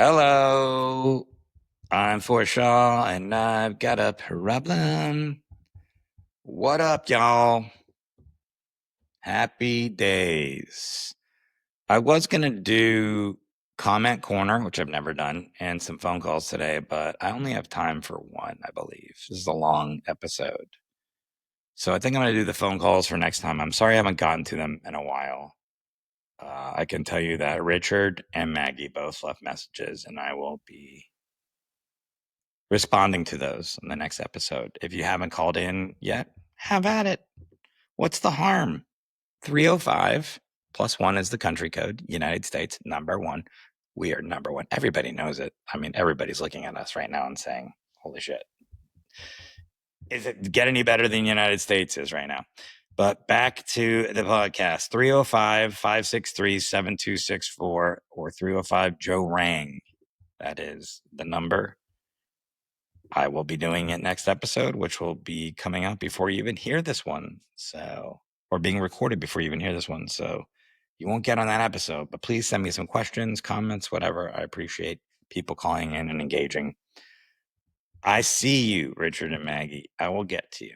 Hello, I'm Forrest and I've got a problem. What up, y'all? Happy days. I was going to do comment corner, which I've never done, and some phone calls today, but I only have time for one, I believe. This is a long episode. So I think I'm going to do the phone calls for next time. I'm sorry I haven't gotten to them in a while. I can tell you that Richard and Maggie both left messages, and I will be responding to those in the next episode. If you haven't called in yet, have at it. What's the harm? 305 plus one is the country code, United States, number one. We are number one. Everybody knows it. I mean, everybody's looking at us right now and saying, holy shit. Is it get any better than the United States is right now? But back to the podcast 305 563 7264 or 305 Joe Rang. That is the number. I will be doing it next episode, which will be coming out before you even hear this one. So, or being recorded before you even hear this one. So you won't get on that episode, but please send me some questions, comments, whatever. I appreciate people calling in and engaging. I see you, Richard and Maggie. I will get to you.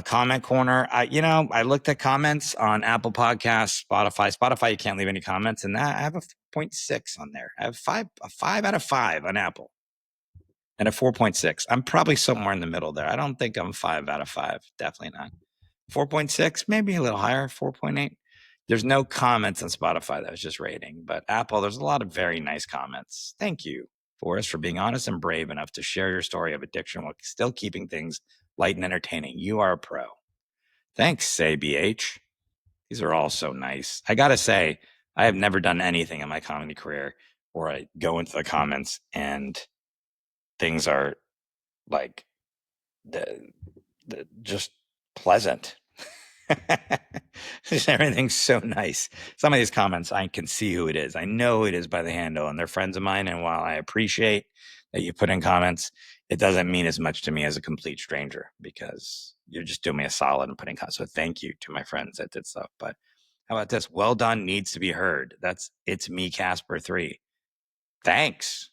Comment corner. I looked at comments on Apple Podcasts, Spotify. Spotify, you can't leave any comments, and that I have a 0.6 on there. I have a 5 out of 5 on Apple. And a 4.6. I'm probably somewhere in the middle there. I don't think I'm 5 out of 5. Definitely not. 4.6, maybe a little higher, 4.8. There's no comments on Spotify. That was just rating. But Apple, there's a lot of very nice comments. Thank you, Forrest, for being honest and brave enough to share your story of addiction while still keeping things light and entertaining. You are a pro. Thanks, ABH. These are all so nice. I got to say, I have never done anything in my comedy career where I go into the comments and things are like the just pleasant. Everything's so nice. Some of these comments, I can see who it is. I know it is by the handle, and they're friends of mine. And while I appreciate that you put in comments, it doesn't mean as much to me as a complete stranger because you're just doing me a solid and putting comments. So thank you to my friends that did stuff. But how about this? Well done needs to be heard. It's me, Casper 3. Thanks.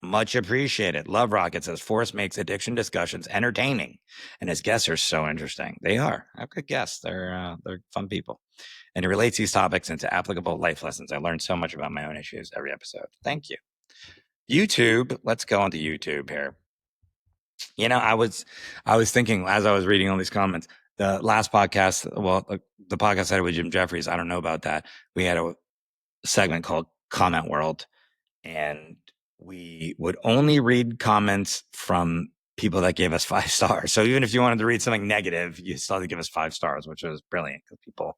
Much appreciated. Love Rocket says Forrest makes addiction discussions entertaining, and his guests are so interesting. They are. I have good guests. They're fun people, and he relates these topics into applicable life lessons. I learned so much about my own issues every episode. Thank you. YouTube. Let's go onto YouTube here. I was thinking as I was reading all these comments. The last podcast, well, the podcast I had with Jim Jeffries. I don't know about that. We had a segment called Comment World, and we would only read comments from people that gave us 5 stars. So even if you wanted to read something negative, you still had to give us 5 stars, which was brilliant because people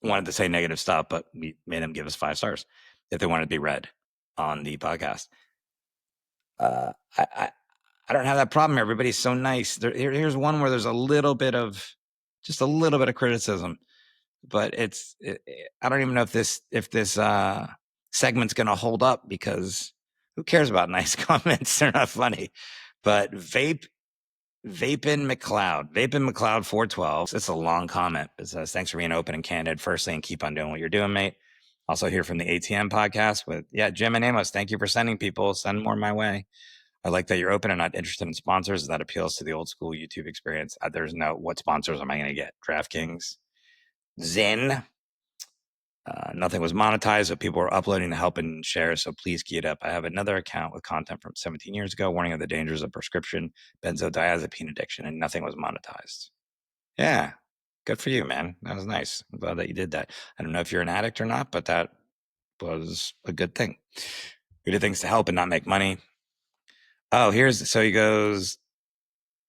wanted to say negative stuff, but we made them give us 5 stars if they wanted to be read on the podcast. I don't have that problem. Everybody's so nice. Here's one where there's a little bit of criticism, but I don't even know if this segment's going to hold up because who cares about nice comments? They're not funny. But Vapin McLeod 412. It's a long comment. It says, thanks for being open and candid, firstly, and keep on doing what you're doing, mate. Also here from the ATM podcast with, Jim and Amos. Thank you for sending people. Send more my way. I like that you're open and not interested in sponsors. That appeals to the old school YouTube experience. There's no, what sponsors am I going to get? DraftKings, Zen. Nothing was monetized, but people were uploading to help and share, so please key it up. I have another account with content from 17 years ago warning of the dangers of prescription benzodiazepine addiction, and nothing was monetized. Yeah, good for you, man. That was nice. I'm glad that you did that. I don't know if you're an addict or not, but that was a good thing. We did things to help and not make money. Oh, so he goes,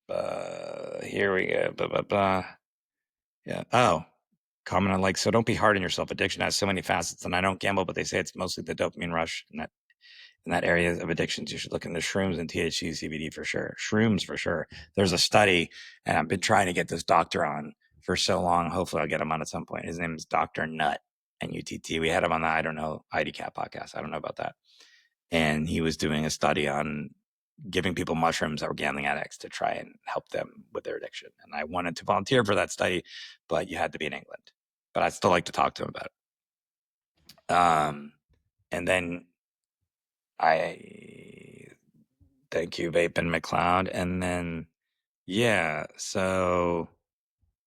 here we go, blah, blah, blah. Yeah. Oh, comment on like, so don't be hard on yourself. Addiction has so many facets, and I don't gamble, but they say it's mostly the dopamine rush in that area of addictions. You should look into shrooms and THC, CBD for sure. Shrooms for sure. There's a study, and I've been trying to get this doctor on for so long. Hopefully I'll get him on at some point. His name is Dr. Nutt, NUTT. We had him on the, I don't know, IDCAP podcast. I don't know about that. And he was doing a study on giving people mushrooms that were gambling addicts to try and help them with their addiction. And I wanted to volunteer for that study, but you had to be in England. But I'd still like to talk to him about it. And then I thank you, Vape and McLeod. And then, yeah, so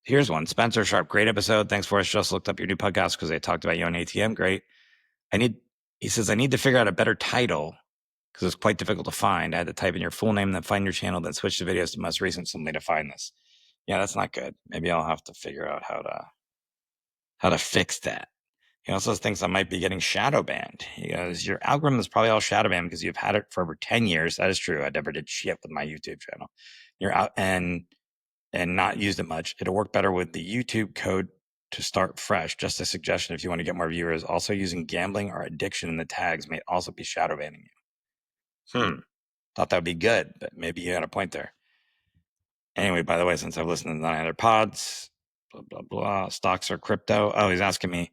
here's one. Spencer Sharp, great episode. Thanks, Forrest. Just looked up your new podcast because they talked about you on ATM. Great. He says, I need to figure out a better title because it's quite difficult to find. I had to type in your full name, then find your channel, then switch the videos to most recent simply to find this. Yeah, that's not good. Maybe I'll have to figure out how to fix that. He also thinks I might be getting shadow banned. He goes, your algorithm is probably all shadow banned because you've had it for over 10 years. That is true. I never did shit with my YouTube channel. You're out and not used it much. It'll work better with the YouTube code to start fresh. Just a suggestion if you want to get more viewers. Also using gambling or addiction in the tags may also be shadow banning you. Thought that would be good, but maybe you had a point there. Anyway, by the way, since I've listened to 900 pods, blah, blah, blah, stocks or crypto. Oh, he's asking me,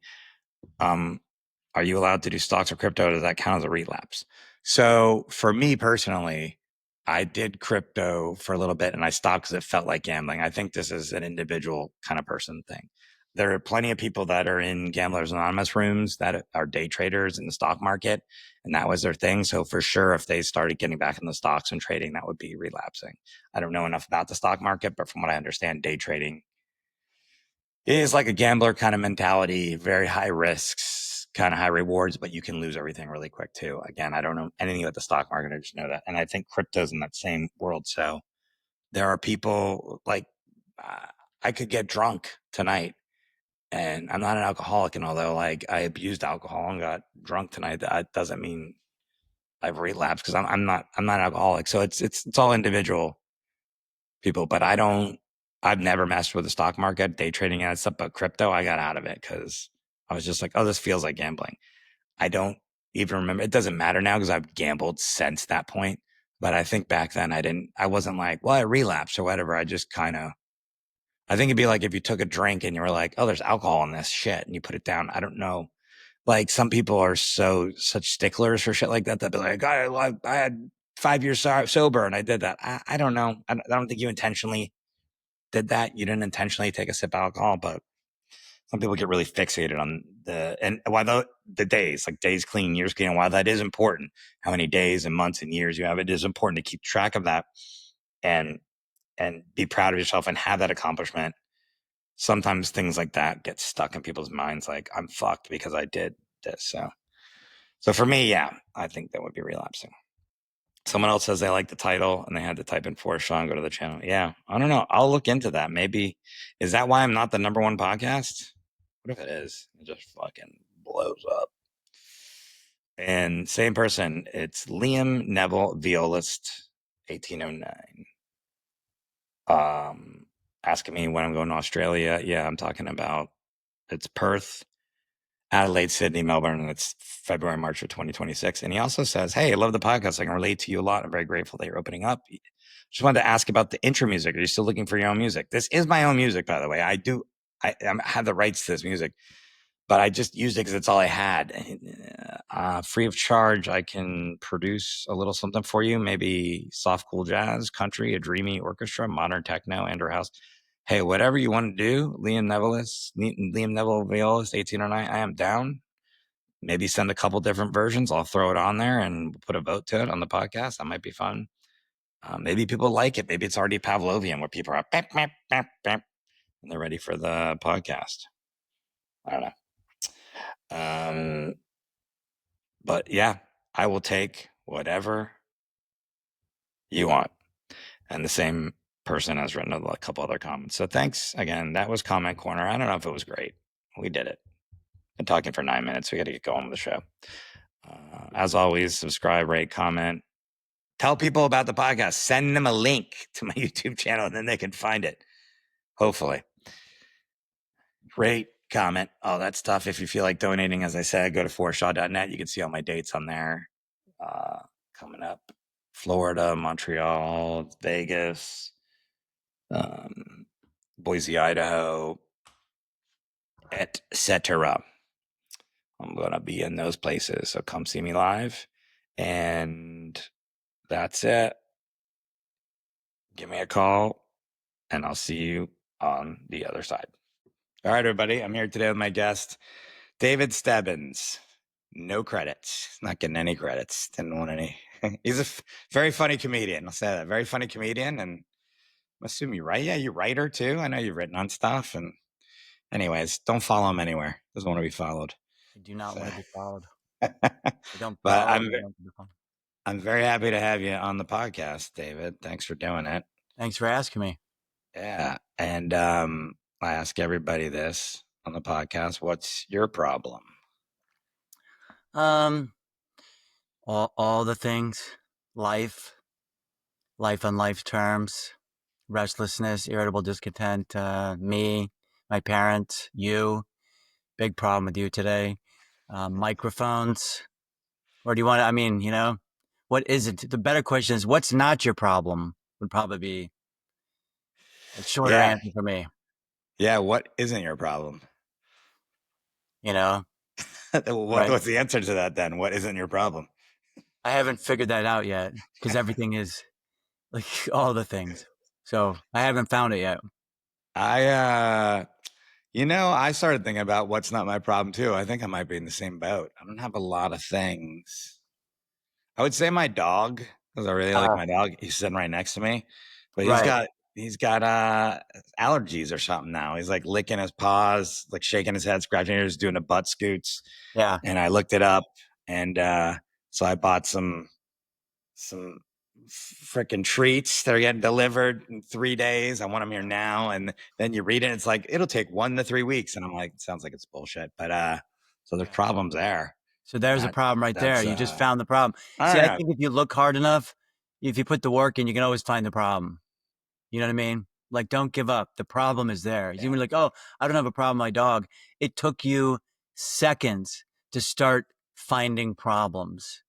are you allowed to do stocks or crypto? Does that count as a relapse? So for me personally, I did crypto for a little bit and I stopped because it felt like gambling. I think this is an individual kind of person thing. There are plenty of people that are in Gamblers Anonymous rooms that are day traders in the stock market, and that was their thing. So for sure, if they started getting back in the stocks and trading, that would be relapsing. I don't know enough about the stock market, but from what I understand, day trading is like a gambler kind of mentality, very high risks, kind of high rewards, but you can lose everything really quick too. Again, I don't know anything about the stock market. I just know that. And I think crypto's in that same world. So there are people like, I could get drunk tonight and I'm not an alcoholic. And although like I abused alcohol and got drunk tonight, that doesn't mean I've relapsed because I'm not an alcoholic. So it's all individual people, but I've never messed with the stock market, day trading and stuff, but crypto, I got out of it because I was just like, oh, this feels like gambling. I don't even remember. It doesn't matter now because I've gambled since that point. But I think back then I wasn't like, well, I relapsed or whatever. I just kind of, I think it'd be like if you took a drink and you were like, oh, there's alcohol in this shit and you put it down. I don't know. Like some people are such sticklers for shit like that. They'll be like, I had 5 years sober and I did that. I don't know. I don't think you intentionally did that. You didn't intentionally take a sip of alcohol, but some people get really fixated on and why the days, like days clean, years clean. And while that is important, how many days and months and years you have, it is important to keep track of that and be proud of yourself and have that accomplishment. Sometimes things like that get stuck in people's minds. Like I'm fucked because I did this. So for me, yeah, I think that would be relapsing. Someone else says they like the title and they had to type in Forrest Shaw and go to the channel. Yeah, I don't know. I'll look into that. Maybe is that why I'm not the number one podcast? What if it is? It just fucking blows up. And same person, it's Liam Neville, violist, 1809. Asking me when I'm going to Australia. Yeah, I'm talking about it's Perth, Adelaide, Sydney, Melbourne, and it's February, March of 2026. And he also says, hey, I love the podcast. I can relate to you a lot. I'm very grateful that you're opening up. Just wanted to ask about the intro music. Are you still looking for your own music? This is my own music, by the way. I have the rights to this music, but I just used it because it's all I had. Free of charge, I can produce a little something for you. Maybe soft, cool jazz, country, a dreamy orchestra, modern techno, and or house. Hey, whatever you want to do, Liam Neville violist, 1809, I am down. Maybe send a couple different versions. I'll throw it on there and put a vote to it on the podcast. That might be fun. Maybe people like it. Maybe it's already Pavlovian where people are bap, bap, bap, bap, and they're ready for the podcast. I don't know. But yeah, I will take whatever you want. And the same person has written a couple other comments. So thanks again. That was Comment Corner. I don't know if it was great. We did it. Been talking for 9 minutes. We got to get going with the show. As always, subscribe, rate, comment. Tell people about the podcast. Send them a link to my YouTube channel and then they can find it. Hopefully. Rate, comment, all that stuff. If you feel like donating, as I said, go to forestshaw.net. You can see all my dates on there. Coming up. Florida, Montreal, Vegas, Boise, Idaho, etc. I'm going to be in those places. So come see me live. And that's it. Give me a call and I'll see you on the other side. All right, everybody. I'm here today with my guest, David Stebbins. No credits. Not getting any credits. Didn't want any. He's a very funny comedian. I'll say that. Very funny comedian. And I assume you write. Yeah, you writer too. I know you've written on stuff. And anyways, don't follow him anywhere. Doesn't want to be followed. I do not So. want to be followed. I don't But follow. I don't want to be followed. I'm very happy to have you on the podcast, David. Thanks for doing it. Thanks for asking me. Yeah. And I ask everybody this on the podcast. What's your problem? Um, all the things, life, life on life terms, restlessness, irritable discontent, me, my parents, you. Big problem with you today. Microphones. Or do you want to, I mean, what is it? The better question is, what's not your problem? Would probably be a shorter Yeah. answer for me, Yeah. What isn't your problem? you know? Right. What's the answer to that then? What isn't your problem? I haven't figured that out yet because everything is like all the things. So I haven't found it yet. I I started thinking about what's not my problem too. I think I might be in the same boat. I don't have a lot of things. I would say my dog, because I really like Uh, my dog. He's sitting right next to me, but he's right. got he's got allergies or something now. He's like licking his paws, like shaking his head, scratching ears, doing the butt scoots. Yeah. And I looked it up, and so I bought some freaking treats that are getting delivered in 3 days. I want them here now. And then you read it, and it's like it'll take 1 to 3 weeks, and I'm like, sounds like it's bullshit. But so there's problems there. So there's a That problem right there. that's You just found the problem. I See, don't I know. think if you look hard enough, if you put the work in, you can always find the problem. You know what I mean? Like, don't give up. The problem is there. Yeah. You're like, oh, I don't have a problem with my dog. It took you seconds to start finding problems.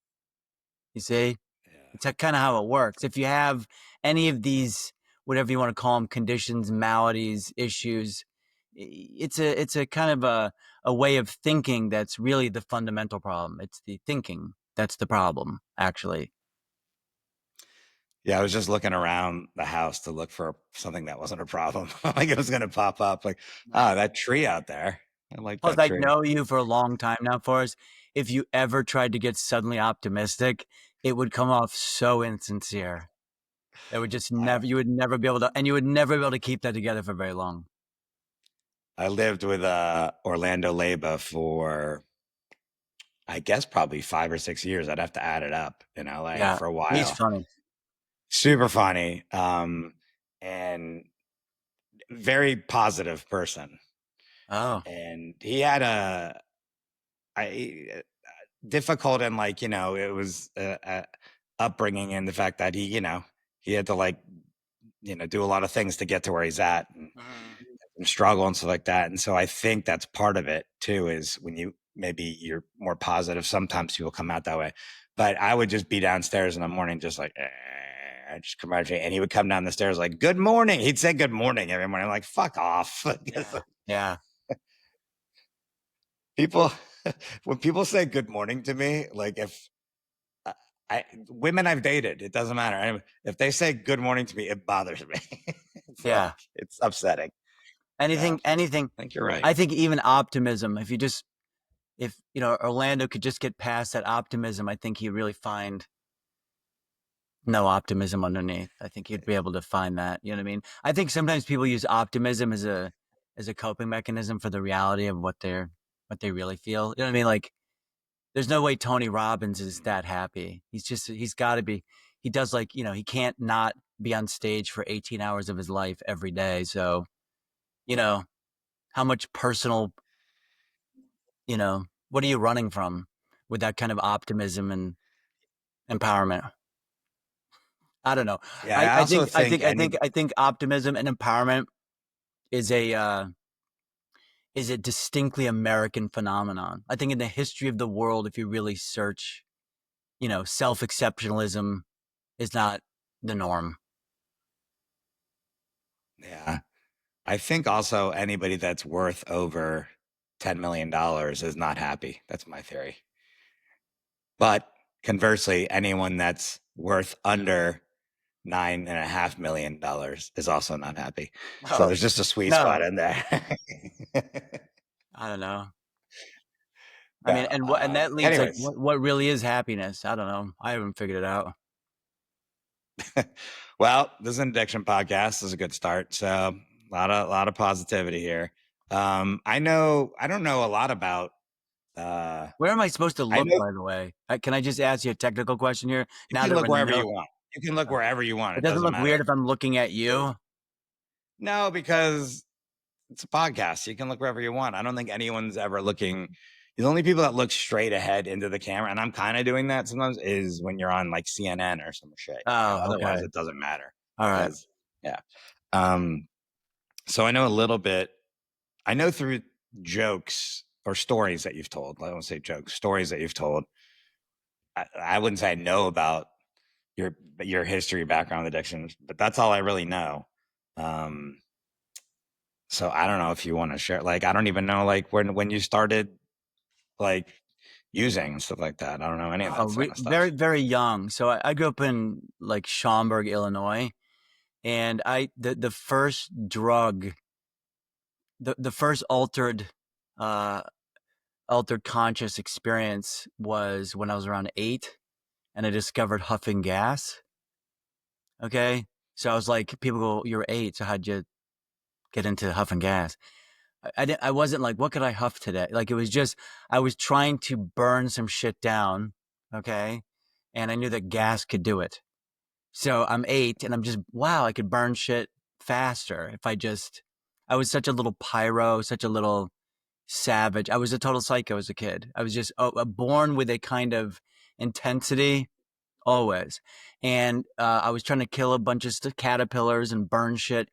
You see? Yeah. It's kind of how it works. If you have any of these, whatever you want to call them, conditions, maladies, issues, it's a kind of a way of thinking that's really the fundamental problem. It's the thinking that's the problem, actually. Yeah, I was just looking around the house to look for something that wasn't a problem. Like it was going to pop up. Like, Nice. that tree out there. I like Plus, that I tree. know you for a long time now, Forrest. If you ever tried to get suddenly optimistic, it would come off so insincere. It would just I, never, you would never be able to, and you would never be able to keep that together for very long. I lived with Orlando Leyba for, I guess, probably 5 or 6 years. I'd have to add it up in LA Yeah, for a he's while. funny. Super funny, and very positive person. Oh, And he had I difficult and like it was upbringing in the fact that he had to like do a lot of things to get to where he's at mhm. and struggle and stuff like that. And so I think that's part of it too, is when maybe you're more positive, sometimes people come out that way. But I would just be downstairs in the morning just like I just come out, and he would come down the stairs like good morning. He'd say good morning every morning. I'm like, fuck off. Yeah, yeah, People when people say good morning to me, like if women I've dated, it doesn't matter. If they say good morning to me, it bothers me. It's like yeah. it's upsetting. So Anything. I think you're right. I think even optimism. If Orlando could just get past that optimism, I think he'd really find no optimism underneath. I think he'd be able to find that. You know what I mean? I think sometimes people use optimism as a coping mechanism for the reality of what they really feel. You know what I mean? Like, there's no way Tony Robbins is that happy. He's got to be. He does, like, he can't not be on stage for 18 hours of his life every day. So, you know, how much personal, what are you running from with that kind of optimism and empowerment? I don't know. Yeah, I, I I also think I think think I any think I think optimism and empowerment is a distinctly American phenomenon. I think in the history of the world, if you really search, self-exceptionalism is not the norm. yeah. I think also anybody that's worth over $10 million is not happy. That's my theory. But conversely, anyone that's worth under $9.5 million is also not happy. So No, there's just a sweet spot no, in there. I don't know. I mean, and that leads like Anyways, what really is happiness? I don't know. I haven't figured it out. well, this is an addiction podcast. This is a good start. So a lot of positivity here. I don't know a lot about. Uh, Where am I supposed to I look, know by the way? Can I just ask you a technical question here? you Now can that we're look in the wherever middle, you want. You can look wherever you want. it It doesn't doesn't look matter. weird if I'm looking at you. No, because it's a podcast. You can look wherever you want. I don't think anyone's ever looking. The only people that look straight ahead into the camera, and I'm kind of doing that sometimes, is when you're on like CNN or some shit. Oh, Otherwise, okay. it doesn't matter. All right. Because yeah. Um. So I know a little bit. I know through jokes or stories that you've told. I don't say jokes, stories that you've told. I wouldn't say I know about your history, background with addictions, but that's all I really know. Um. So I don't know if you want to share. Like, I don't even know like when you started like using and stuff like that. I don't know any of that kind of Very, stuff. very young. So I grew up in like Schaumburg, Illinois, and the first drug, the first uh, altered conscious experience was when I was around 8, and I discovered huffing gas. Okay, so I was like, people go, "You're 8, so how'd you get into huffing gas?" I wasn't like, what could I huff today? Like it was just I was trying to burn some shit down, okay? And I knew that gas could do it. So I'm 8 and I'm just wow, I could burn shit faster if I was such a little pyro, such a little savage. I was a total psycho as a kid. I was just born with a kind of intensity always. And I was trying to kill a bunch of caterpillars and burn shit.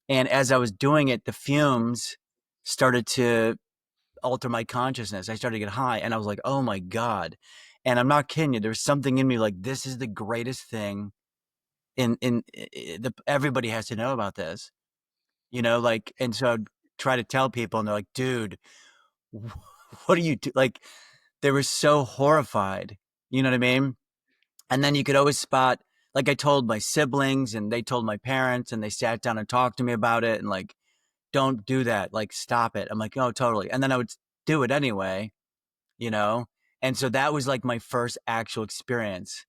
And as I was doing it, the fumes started to alter my consciousness. I started to get high and I was like, oh my God. And I'm not kidding you. There was something in me like, this is the greatest thing everybody has to know about this, like, and so I'd try to tell people and they're like, dude, what are you do? Like, they were so horrified. You know what I mean? And then you could always spot, like I told my siblings and they told my parents and they sat down and talked to me about it and like, don't do that. Like, stop it. I'm like, oh, totally. And then I would do it anyway, you know? And so that was like my first actual experience.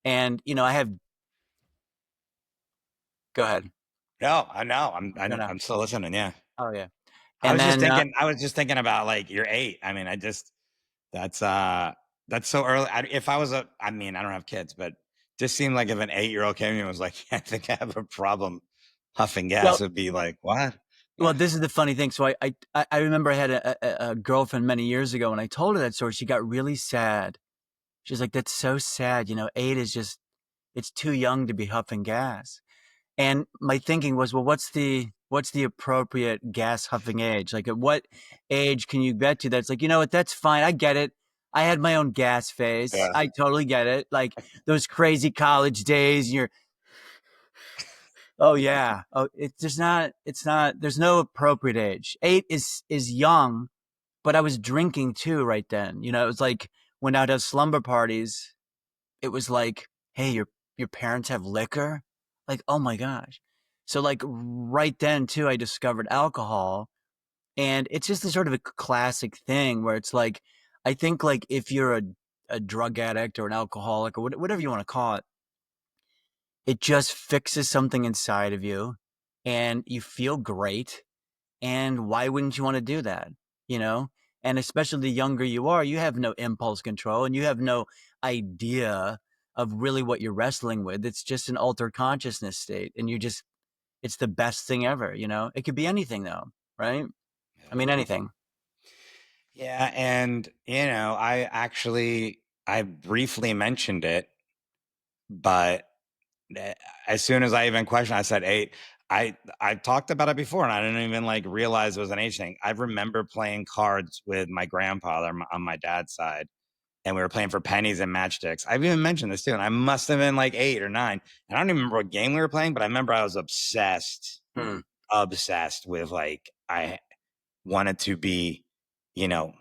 And, I have, go ahead. No, I know. I'm No, I'm, no. I'm still listening. Yeah. Oh, yeah. I And was just then, thinking. I was just thinking about like you're 8. I mean, that's that's so early. If I was I mean, I don't have kids, but just seemed like if an 8-year-old came in and was like, I think I have a problem huffing well, gas, would be like, what? well, Yeah. this is the funny thing. So I remember I had a girlfriend many years ago and I told her that story. She got really sad. She's like, that's so sad. 8 is just, it's too young to be huffing gas. And my thinking was, well, what's the appropriate gas huffing age? Like, at what age can you get to that's like, you know what, that's fine. I get it. I had my own gas phase. Yeah. I totally get it. Like those crazy college days, you're, oh yeah. Oh, it's not, there's no appropriate age. 8 is young, but I was drinking too right then. It was like when I'd have slumber parties, it was like, hey, your parents have liquor? Like, oh my gosh. So like right then too, I discovered alcohol. And it's just a sort of a classic thing where it's like, I think like if you're a drug addict or an alcoholic or whatever you want to call it, it just fixes something inside of you and you feel great. And why wouldn't you want to do that? You know? And especially the younger you are, you have no impulse control and you have no idea of really what you're wrestling with. It's just an altered consciousness state. And it's the best thing ever, It could be anything though, right? I Yeah. mean, anything. Yeah. And I briefly mentioned it, but as soon as I even questioned, I said 8. I talked about it before, and I didn't even like realize it was an age thing. I remember playing cards with my grandfather on my dad's side, and we were playing for pennies and matchsticks. I've even mentioned this too, and I must have been like 8 or 9. And I don't even remember what game we were playing, but I remember I was Hmm. obsessed with like I wanted to be, you know,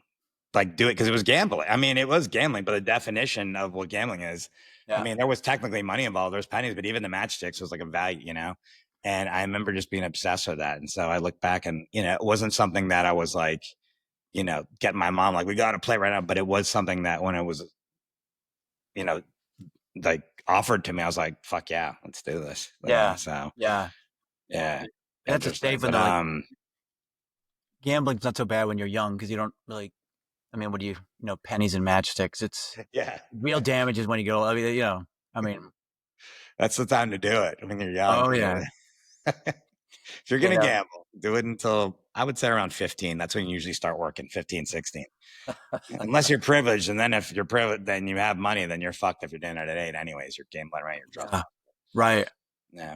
like do it because it was gambling. I mean, it was gambling, but the definition of what gambling is, I Yeah. mean, there was technically money involved. There was pennies, but even the matchsticks was like a value. And I remember just being obsessed with that. And so I look back and, it wasn't something that I was like, get my mom like, we got to play right now. But it was something that when it was, you know, like offered to me, I was like, fuck yeah, let's do this. Yeah, So yeah. yeah, That's a interesting. safe one But though. Like gambling's not so bad when you're young because you don't really. I mean, what do pennies and matchsticks? It's yeah, real damages when you go. I mean, I mean, that's the time to do it when you're young. oh yeah, If you're you gonna know. gamble, do it until I would say around 15. That's when you usually start working, 15, 16. Unless you're privileged, and then if you're privileged, then you have money, then you're fucked if you're doing it at 8 anyways. You're gambling, right? You're drunk. Yeah, right. Yeah.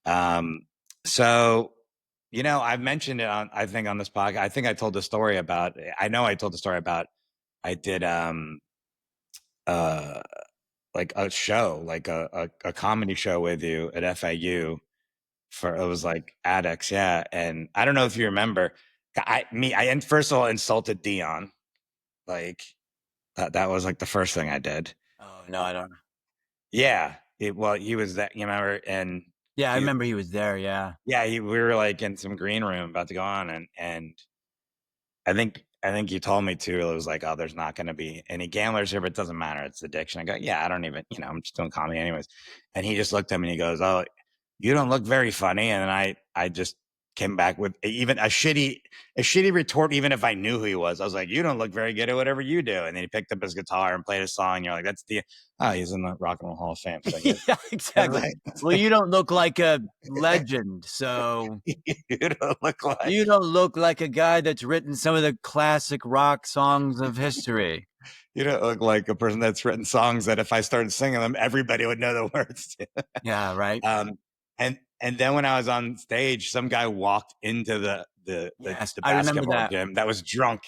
Um, so I've mentioned it I think on this podcast. I think I told the story about I know I told the story about I did uh like a show, like a comedy show with you at FAU for it was like addicts, yeah. And I don't know if you remember, I first of all insulted Dion, like that was like the first thing I did. Oh no, I don't. Yeah, well, he was that, you remember, and Yeah, I he, remember he was there. Yeah. yeah, we were like in some green room about to go on, and I think you told me too. It was like, oh, there's not going to be any gamblers here, but it doesn't matter. It's addiction. I go, yeah, I don't even, I'm just doing comedy anyways. And he just looked at me and he goes, oh, you don't look very funny. And I just came back with even a shitty retort, even if I knew who he was. I was like, you don't look very good at whatever you do. And then he picked up his guitar and played a song. And you're like, he's in the Rock and Roll Hall of Fame. So yeah, Yeah, exactly. Well, you don't look like a legend, so you don't look like you don't look like a guy that's written some of the classic rock songs of history. you don't look like a person that's written songs that if I started singing them, everybody would know the words to. Yeah, right. Um, and then when I was on stage, some guy walked into Yes, the I remember basketball that. gym that was drunk.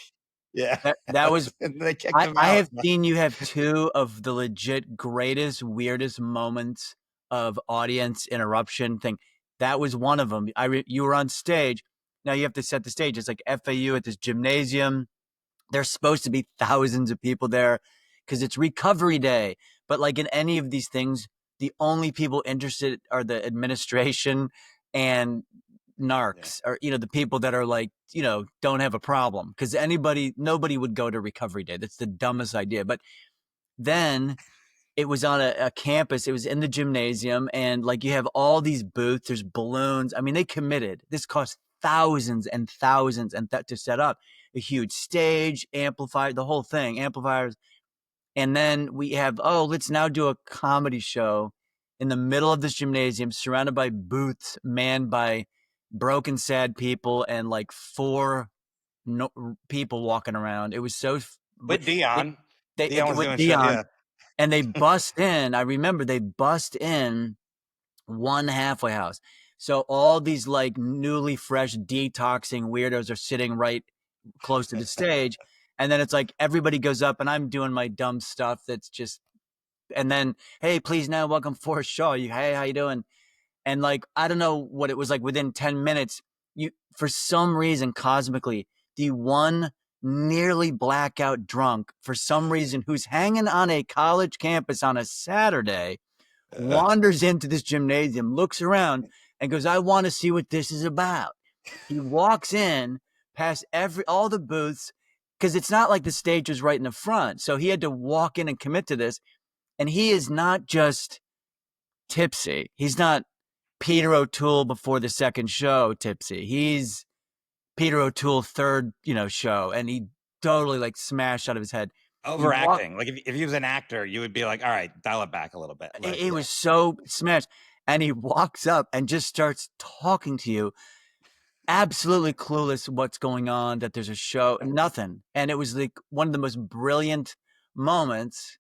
Yeah, That was. and they kicked I him I out. have seen you have two of the legit greatest, weirdest moments of audience interruption thing. That was one of them. You were on stage. Now you have to set the stage. It's like FAU at this gymnasium. There's supposed to be thousands of people there because it's recovery day. But like in any of these things, the only people interested are the administration and Yeah, narcs, or the people that are like, don't have a problem, because nobody would go to recovery day. That's the dumbest idea. But then it was on a campus. It was in the gymnasium, and like you have all these booths. There's balloons. I mean, they committed. This cost thousands and thousands to set up a huge stage, amplifier, the whole thing, amplifiers. And then we have, let's now do a comedy show in the middle of this gymnasium, surrounded by booths, manned by broken, sad people, and like four no, people walking around. It was so. with They, Dion. they Dion was with doing shit. Dion, Yeah, and they bust in. I remember they bust in one halfway house. So all these like newly fresh detoxing weirdos are sitting right close to the stage. And then it's like everybody goes up and I'm doing my dumb stuff that's just, and then, hey, please now welcome Forrest Shaw. Hey, how you doing? And like, I don't know what it was like within 10 minutes, for some reason, cosmically, the one nearly blackout drunk, for some reason, who's hanging on a college campus on a Saturday, wanders into this gymnasium, looks around, and goes, I want to see what this is about. He walks in past all the booths, because it's not like the stage was right in the front. So he had to walk in and commit to this. And he is not just tipsy. He's not Peter O'Toole before the second show tipsy. He's Peter O'Toole third, show. And he totally like smashed out of his head. He walked. overacting. Like if he was an actor, you would be like, all right, dial it back a little bit. Like, It yeah, was so smashed. And he walks up and just starts talking to you, absolutely clueless what's going on, that there's a show, nothing. And it was like one of the most brilliant moments,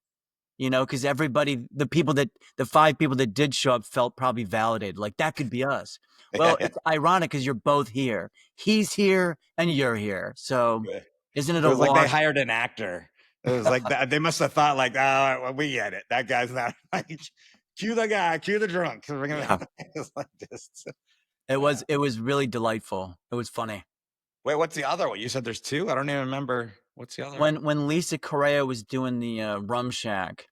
because the five people that did show up felt probably validated. Like that could be us. yeah, Well, yeah. it's ironic because you're both here. He's here and you're here. So It isn't it a was like they wash? hired an actor. It was like they must have thought like, oh, well, we get it. That guy's not like, cue the guy, cue the drunk. We're gonna Yeah. it's like just It yeah. was it was really delightful. It was funny. Wait, what's the other one? You said there's two. I don't even remember. What's the other one? When Lisa Correa was doing the Rum Shack,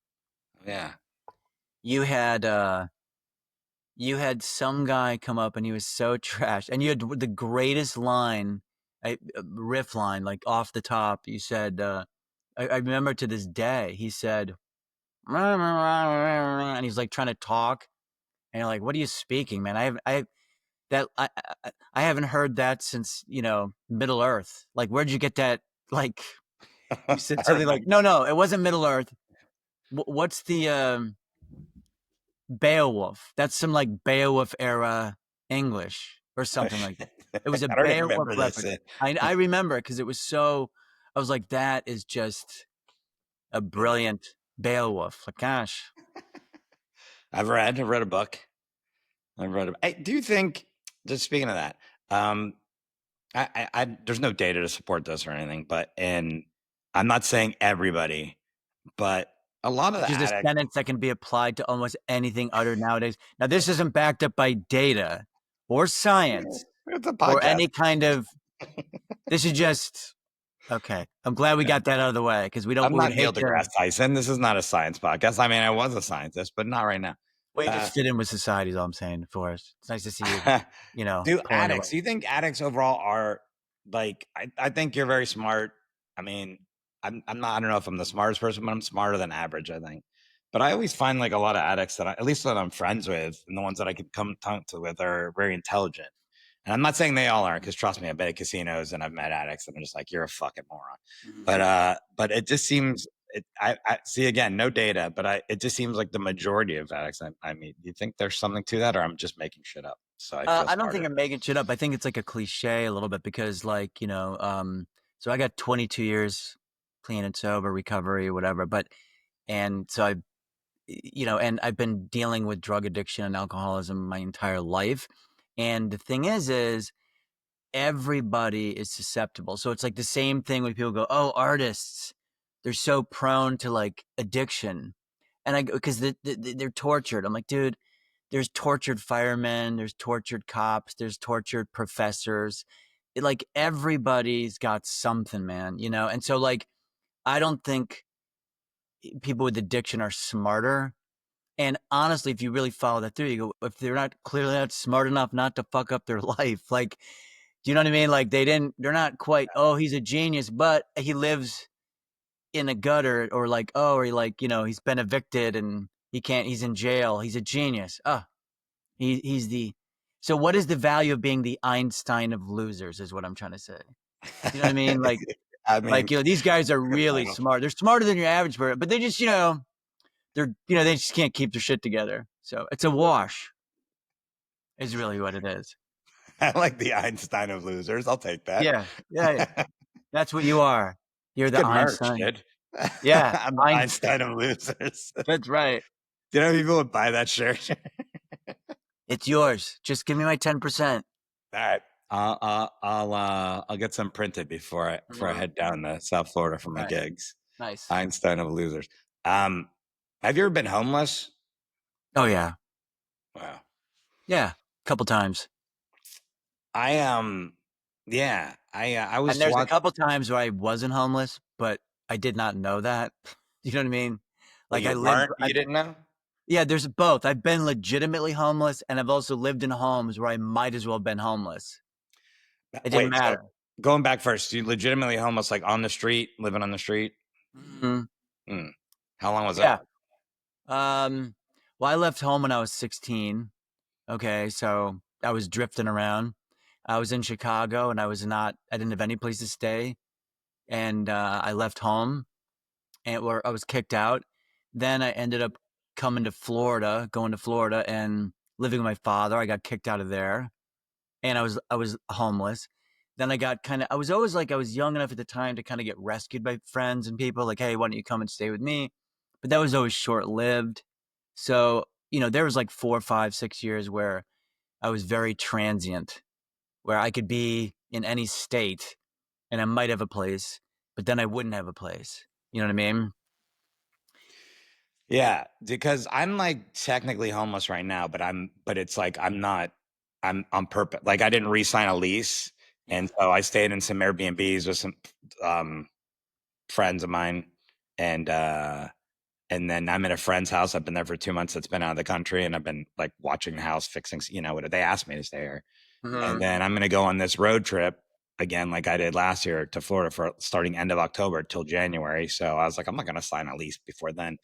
Yeah. you had some guy come up and he was so trashed, and you had the greatest line riff line, like off the top. You said, I remember to this day, he said, and he's like trying to talk, and you're like, what are you speaking, man? That I haven't heard that since Middle Earth. Like, where'd you get that? Like, you said I something like, remember. no, it wasn't Middle Earth. What's the Beowulf? That's some like Beowulf era English or Oh, something like shit. that. It was a I don't even Beowulf remember this. reference. I remember because it was so. I was like, that is just a brilliant Beowulf. Like, gosh, I've read a book. I do think, just speaking of that, um, there's no data to support this or anything, and I'm not saying everybody, but a lot of which the is a addicts, sentence that can be applied to almost anything uttered nowadays. Now, this isn't backed up by data or science it's a or podcast. any kind of. This is just okay. I'm glad we got that out of the way because we don't. I'm We would not Neil hate to. deGrasse Tyson. This is not a science podcast. I mean, I was a scientist, but not right now. We Uh, just fit in with society. Is all I'm saying, Forrest. It's nice to see you. do Pulling away. addicts? Do you think addicts overall are like? I think you're very smart. I mean, I'm not. I don't know if I'm the smartest person, but I'm smarter than average. I think. But I always find like a lot of addicts at least that I'm friends with, and the ones that I can come talk to with, are very intelligent. And I'm not saying they all aren't, because trust me, I've been at casinos and I've met addicts and I'm just like, you're a fucking moron. Mhm. But it just seems I see, again, no data, but it just seems like the majority of addicts I mean, do you think there's something to that, or I'm just making shit up so I feel I don't think smarter? I'm making shit up. I think it's like a cliche a little bit because, like, so I got 22 years clean and sober, recovery, whatever. But, and so and I've been dealing with drug addiction and alcoholism my entire life. And the thing is everybody is susceptible. So it's like the same thing when people go, oh, artists, they're so prone to like addiction. And I go, because they're tortured. I'm like, dude, there's tortured firemen, there's tortured cops, there's tortured professors. Like everybody's got something, man, And so like I don't think people with addiction are smarter. And honestly, if you really follow that through, you go, if they're not clearly not smart enough not to fuck up their life, like, do you know what I mean? Like they're not quite, oh, he's a genius, but he lives in a gutter, or like, oh, or he like, he's been evicted and he's in jail. He's a genius. Oh, he's the. So what is the value of being the Einstein of losers is what I'm trying to say. You know what I mean? I mean, These guys are good really title. smart. They're smarter than your average person, but they just, they just can't keep their shit together. So it's a wash is really what it is. I like the Einstein of losers. I'll take that. Yeah. Yeah. That's what you are. You're It's the good merch, Einstein. kid. Yeah. I'm the Einstein of losers. That's right. Do you know people would buy that shirt? It's yours. Just give me my 10%. All right. I'll get some printed before I Mhm. head down to South Florida for my Nice. gigs. Nice. Einstein of losers. Um, have you ever been homeless? Oh yeah. Wow. Yeah. A couple times. I yeah. I And was there's a watching. couple times where I wasn't homeless, but I did not know that. You know what I mean? Well, Like you I lived weren't. You didn't know. yeah, there's both. I've been legitimately homeless and I've also lived in homes where I might as well have been homeless. It didn't Wait. So matter. going back first, you legitimately homeless, like on the street, living on the street. Mhm. Hmm. How long was Yeah. that? Um well, I left home when I was 16. Okay, so I was drifting around. I was in Chicago and I didn't have any place to stay. And I left home and where I was kicked out. Then I ended up going to Florida and living with my father. I got kicked out of there and I was homeless. Then I was always like, I was young enough at the time to kind of get rescued by friends and people like, hey, why don't you come and stay with me? But that was always short lived. So, there was like 4, 5, 6 years where I was very transient, where I could be in any state and I might have a place, but then I wouldn't have a place. You know what I mean? Yeah, because I'm like technically homeless right now, but it's like I'm not. I'm on purpose. Like I didn't re-sign a lease, Yeah. and so I stayed in some Airbnbs with some um, friends of mine, and uh, and then I'm at a friend's house. I've been there for 2 months. That's been out of the country, and I've been like watching the house, fixing. What they asked me to stay here, and Hmm. then I'm gonna go on this road trip. again like I did last year to Florida for starting end of October till January. So I was like, I'm not going to sign a lease before then.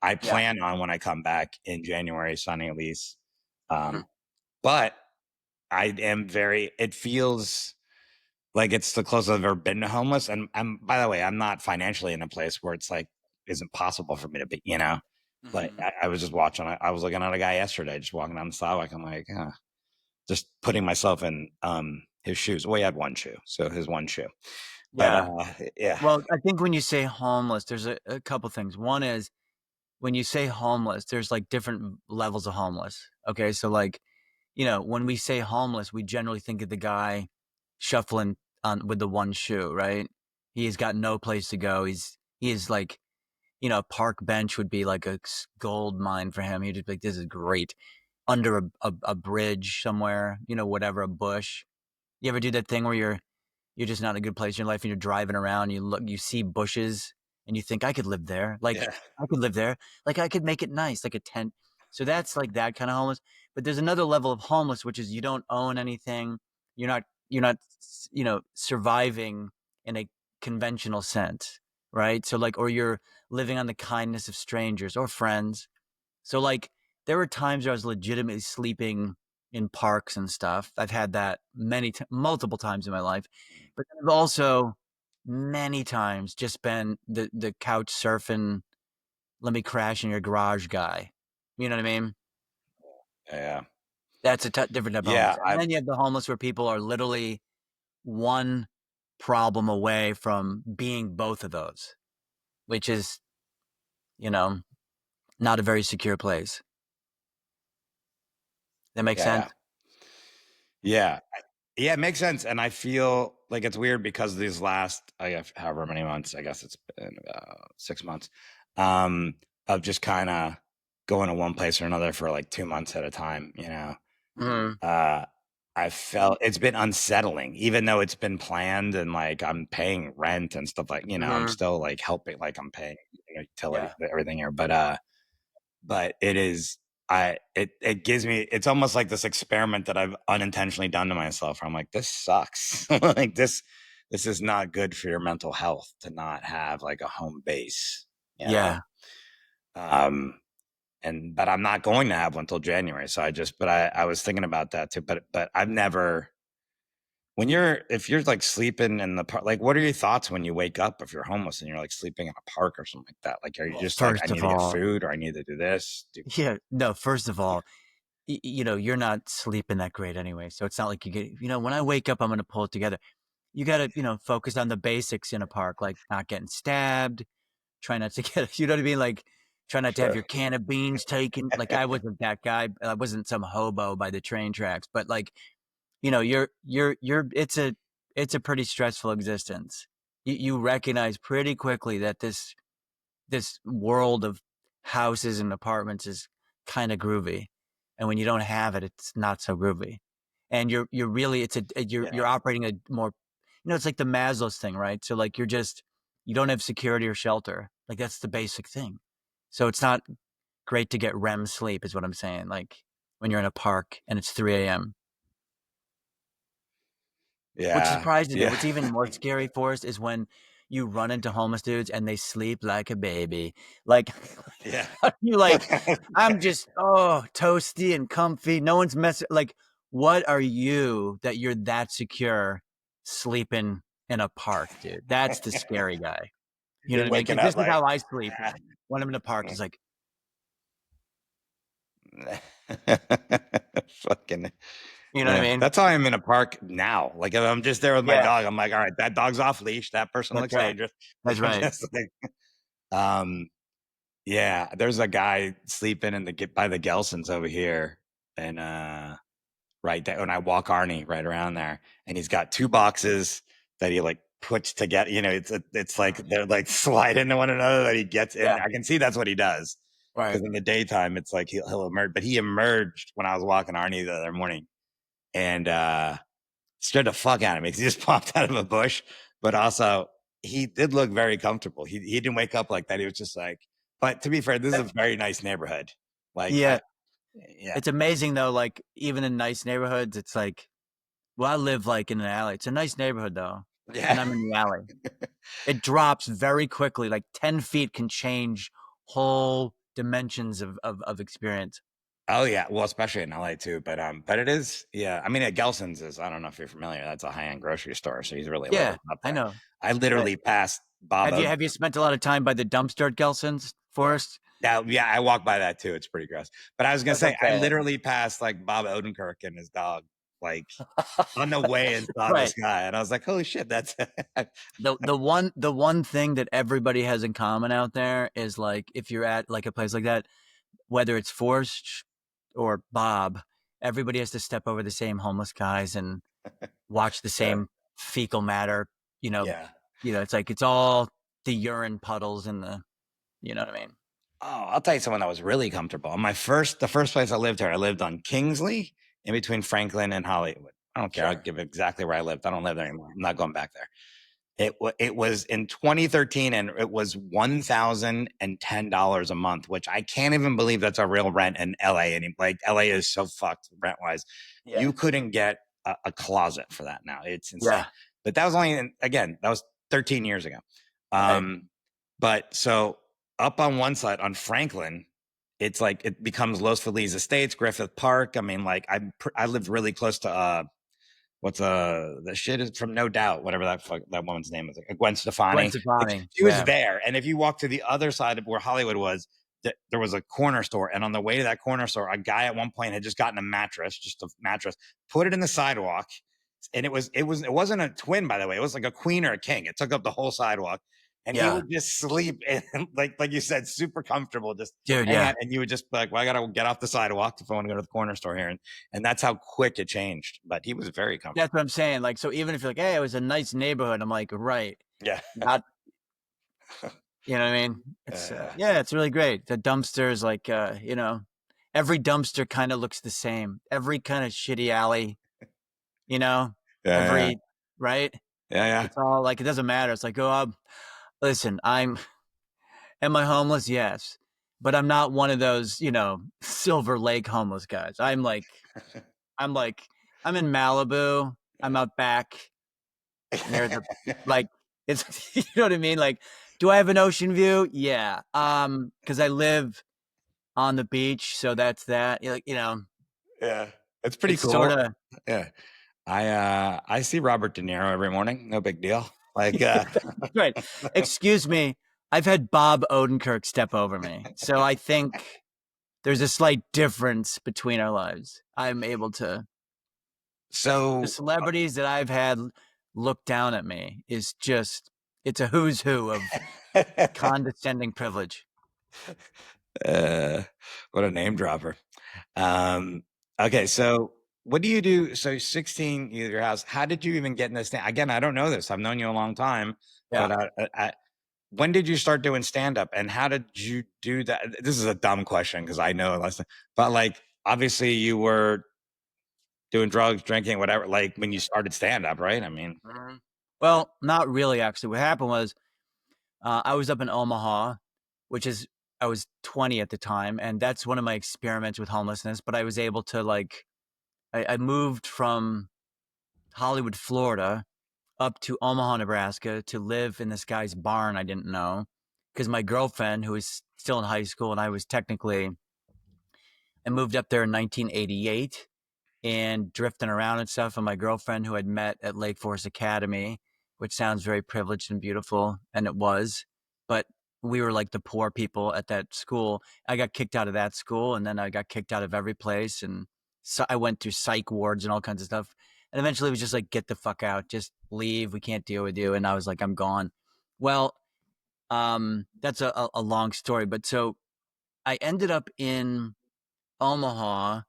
I Yeah. plan on when I come back in January signing a lease. Mhm. But I am very, it feels like it's the closest I've ever been to homeless. And by the way, I'm not financially in a place where it's like, isn't possible for me to be, you know, like Mhm. I was just watching, I was looking at a guy yesterday, just walking down the sidewalk. I'm like, just putting myself in his shoes. Well, he had one shoe, so his one shoe. But Yeah. yeah, Well, I think when you say homeless, there's a couple things. One is when you say homeless, there's like different levels of homeless. Okay. So, like, when we say homeless, we generally think of the guy shuffling on with the one shoe, right? He's got no place to go. He is like, a park bench would be like a gold mine for him. He'd just be like, this is great. Under a bridge somewhere, whatever, a bush. You ever do that thing where you're just not in a good place in your life and you're driving around, you see bushes and you think I could live there. Like yeah, I could live there. Like I could make it nice, like a tent. So that's like that kind of homeless. But there's another level of homeless, which is you don't own anything. You're not, surviving in a conventional sense, right? So like, or you're living on the kindness of strangers or friends. So like there were times where I was legitimately sleeping in parks and stuff. I've had that multiple times in my life. But I've also many times just been the couch surfing, let me crash in your garage guy. You know what I mean? yeah, That's a different type of homeless. yeah. And then you have the homeless where people are literally one problem away from being both of those, which is, you know, not a very secure place. That makes sense? Yeah, yeah, yeah. It makes sense, and I feel like it's weird because these last, I guess, however many months, I guess it's been about 6 months, um, of just kind of going to one place or another for like 2 months at a time. Hmm. Uh, I felt it's been unsettling, even though it's been planned and like I'm paying rent and stuff like, I'm Hmm. still like helping, like I'm paying utility, Yeah. everything here. But it is, it gives me, it's almost like this experiment that I've unintentionally done to myself. Where I'm like, this sucks. Like this is not good for your mental health to not have like a home base, you know? Yeah. Um, but I'm not going to have one until January. So I was thinking about that too. But I've never, if you're like sleeping in the park, like what are your thoughts when you wake up if you're homeless and you're like sleeping in a park or something like that? Like, are you Well, just like, I first need of to get all, food or I need to do this? yeah, no, first of Yeah, all, you're not sleeping that great anyway. So it's not like when I wake up, I'm going to pull it together. You got to, focus on the basics in a park, like not getting stabbed, try not to get, you know what I mean? Like try not to have sure. your can of beans taken. Like I wasn't that guy. I wasn't some hobo by the train tracks, but like, it's a pretty stressful existence. You recognize pretty quickly that this world of houses and apartments is kind of groovy, and when you don't have it, it's not so groovy. And you're really you're Yeah. operating a more, it's like the Maslow's thing, right? So like you don't have security or shelter. Like that's the basic thing. So it's not great to get REM sleep, is what I'm saying. Like when you're in a park and it's 3 a.m. What Yeah. surprises me, Yeah. what's even more scary for us is when you run into homeless dudes and they sleep like a baby. Like, Yeah. you like, I'm just, toasty and comfy. No one's messing. Like, what are you that you're that secure sleeping in a park, dude? That's the scary guy. You know You're what I mean? waking Because up this is like, how I sleep when I'm in a park. It's like, fucking, you know what I yeah. mean? That's how I am in a park now. Like if I'm just there with my Yeah, dog, I'm like, all right, that dog's off leash. That person that's looks right. dangerous. That's I'm right. just like, um, yeah, there's a guy sleeping by the Gelsons over here. And, right there, when I walk Arnie right around there, and he's got two boxes that he like puts together. It's like they're like slide into one another that he gets in. Yeah, I can see that's what he does right. because in the daytime it's like he'll emerge. But he emerged when I was walking Arnie the other morning and scared the fuck out of me because he just popped out of a bush. But also he did look very comfortable. He didn't wake up like that. He was just like. But to be fair, this is a very nice neighborhood. Like Yeah, yeah, it's amazing though. Like even in nice neighborhoods, it's like Well, I live like in an alley. It's a nice neighborhood though, Yeah. and I'm in the alley. It drops very quickly. Like 10 feet can change whole dimensions of experience. Oh yeah, well, especially in LA too. But it is, yeah. I mean, at Gelson's is, I don't know if you're familiar. That's a high end grocery store, so he's really Yeah, loaded up I there. know. I Uh, literally passed Bob have you Oden. have you spent a lot of time by the dumpster at Gelson's, Forrest? Now, yeah, I walk by that too. It's pretty gross. But I was gonna That's say, I okay. literally passed like Bob Odenkirk and his dog, like on the way and saw this Right. guy, and I was like, holy shit, that's The one thing that everybody has in common out there is like if you're at like a place like that, whether it's Forrest or Bob, everybody has to step over the same homeless guys and watch the yeah, same fecal matter. You know, yeah. it's like it's all the urine puddles and you know what I mean? Oh, I'll tell you someone that was really comfortable. The first place I lived here, I lived on Kingsley, in between Franklin and Hollywood. I don't care. I'll Sure. give exactly where I lived. I don't live there anymore. I'm not going back there. It was in 2013, and it was $1,010 a month, which I can't even believe that's a real rent in LA. And like LA is so fucked rent wise. Yeah. You couldn't get a closet for that now. It's insane. Yeah. But that was only, again, that was 13 years ago. Right. But so up on one side on Franklin, it's like it becomes Los Feliz Estates, Griffith Park. I mean, like I lived really close to what's the shit is from No Doubt, whatever that woman's name is, like Gwen Gwen Stefani. Like, Stefani. she was Yeah. there, and if you walk to the other side of where Hollywood was, there was a corner store, and on the way to that corner store, a guy at one point had just gotten a mattress, just a mattress, put it in the sidewalk, and it wasn't a twin, by the way. It was like a queen or a king. It took up the whole sidewalk, and he Yeah. would just sleep, and like you said, super comfortable, just Dude, hang yeah. out, and you would just be like, well, I gotta get off the sidewalk if I want to go to the corner store here, and that's how quick it changed. But he was very That's comfortable. what I'm saying. Like, so even if you're like, hey, it was a nice neighborhood, I'm like, right. Yeah. Not, you know what I mean? It's, Yeah. yeah, it's really great. The dumpsters, like, every dumpster kind of looks the same. Every kind of shitty alley, you know, Yeah. every, right? Yeah. It's all like, it doesn't matter. It's like, oh, listen, am I homeless? Yes. But I'm not one of those, Silver Lake homeless guys. I'm like, I'm in Malibu. I'm out back near the, Yeah. like, it's, you know what I mean? Like, do I have an ocean view? Yeah. Cause I live on the beach. So that's that. Like, Yeah. It's pretty it's sort cool. of, Yeah. I see Robert De Niro every morning. No big deal. Like right. Excuse me. I've had Bob Odenkirk step over me. So I think there's a slight difference between our lives. I'm able to, the so celebrities that I've had look down at me is just, it's a who's who of condescending privilege. uh, what a name dropper. Um okay, so what do you do? So 16, your house. How did you even get in this thing? Again, I don't know this. I've known you a long time, Yeah. but when did you start doing stand up and how did you do that? This is a dumb question because I know less, but like obviously you were doing drugs, drinking, whatever, like when you started stand up, right? I mean, Mhm. Well, not really, actually. What happened was I was up in Omaha, which is, I was 20 at the time. And that's one of my experiments with homelessness. But I was able to, like, I moved from Hollywood, Florida, up to Omaha, Nebraska to live in this guy's barn I didn't know. Because my girlfriend, who was still in high school, and I moved up there in 1988 and drifting around and stuff. And my girlfriend, who I'd met at Lake Forest Academy, which sounds very privileged and beautiful, and it was, but we were like the poor people at that school. I got kicked out of that school, and then I got kicked out of every place, and so I went through psych wards and all kinds of stuff. And eventually, it was just like, get the fuck out, just leave. We can't deal with you. And I was like, I'm gone. Well, that's a long story, but so I ended up in Omaha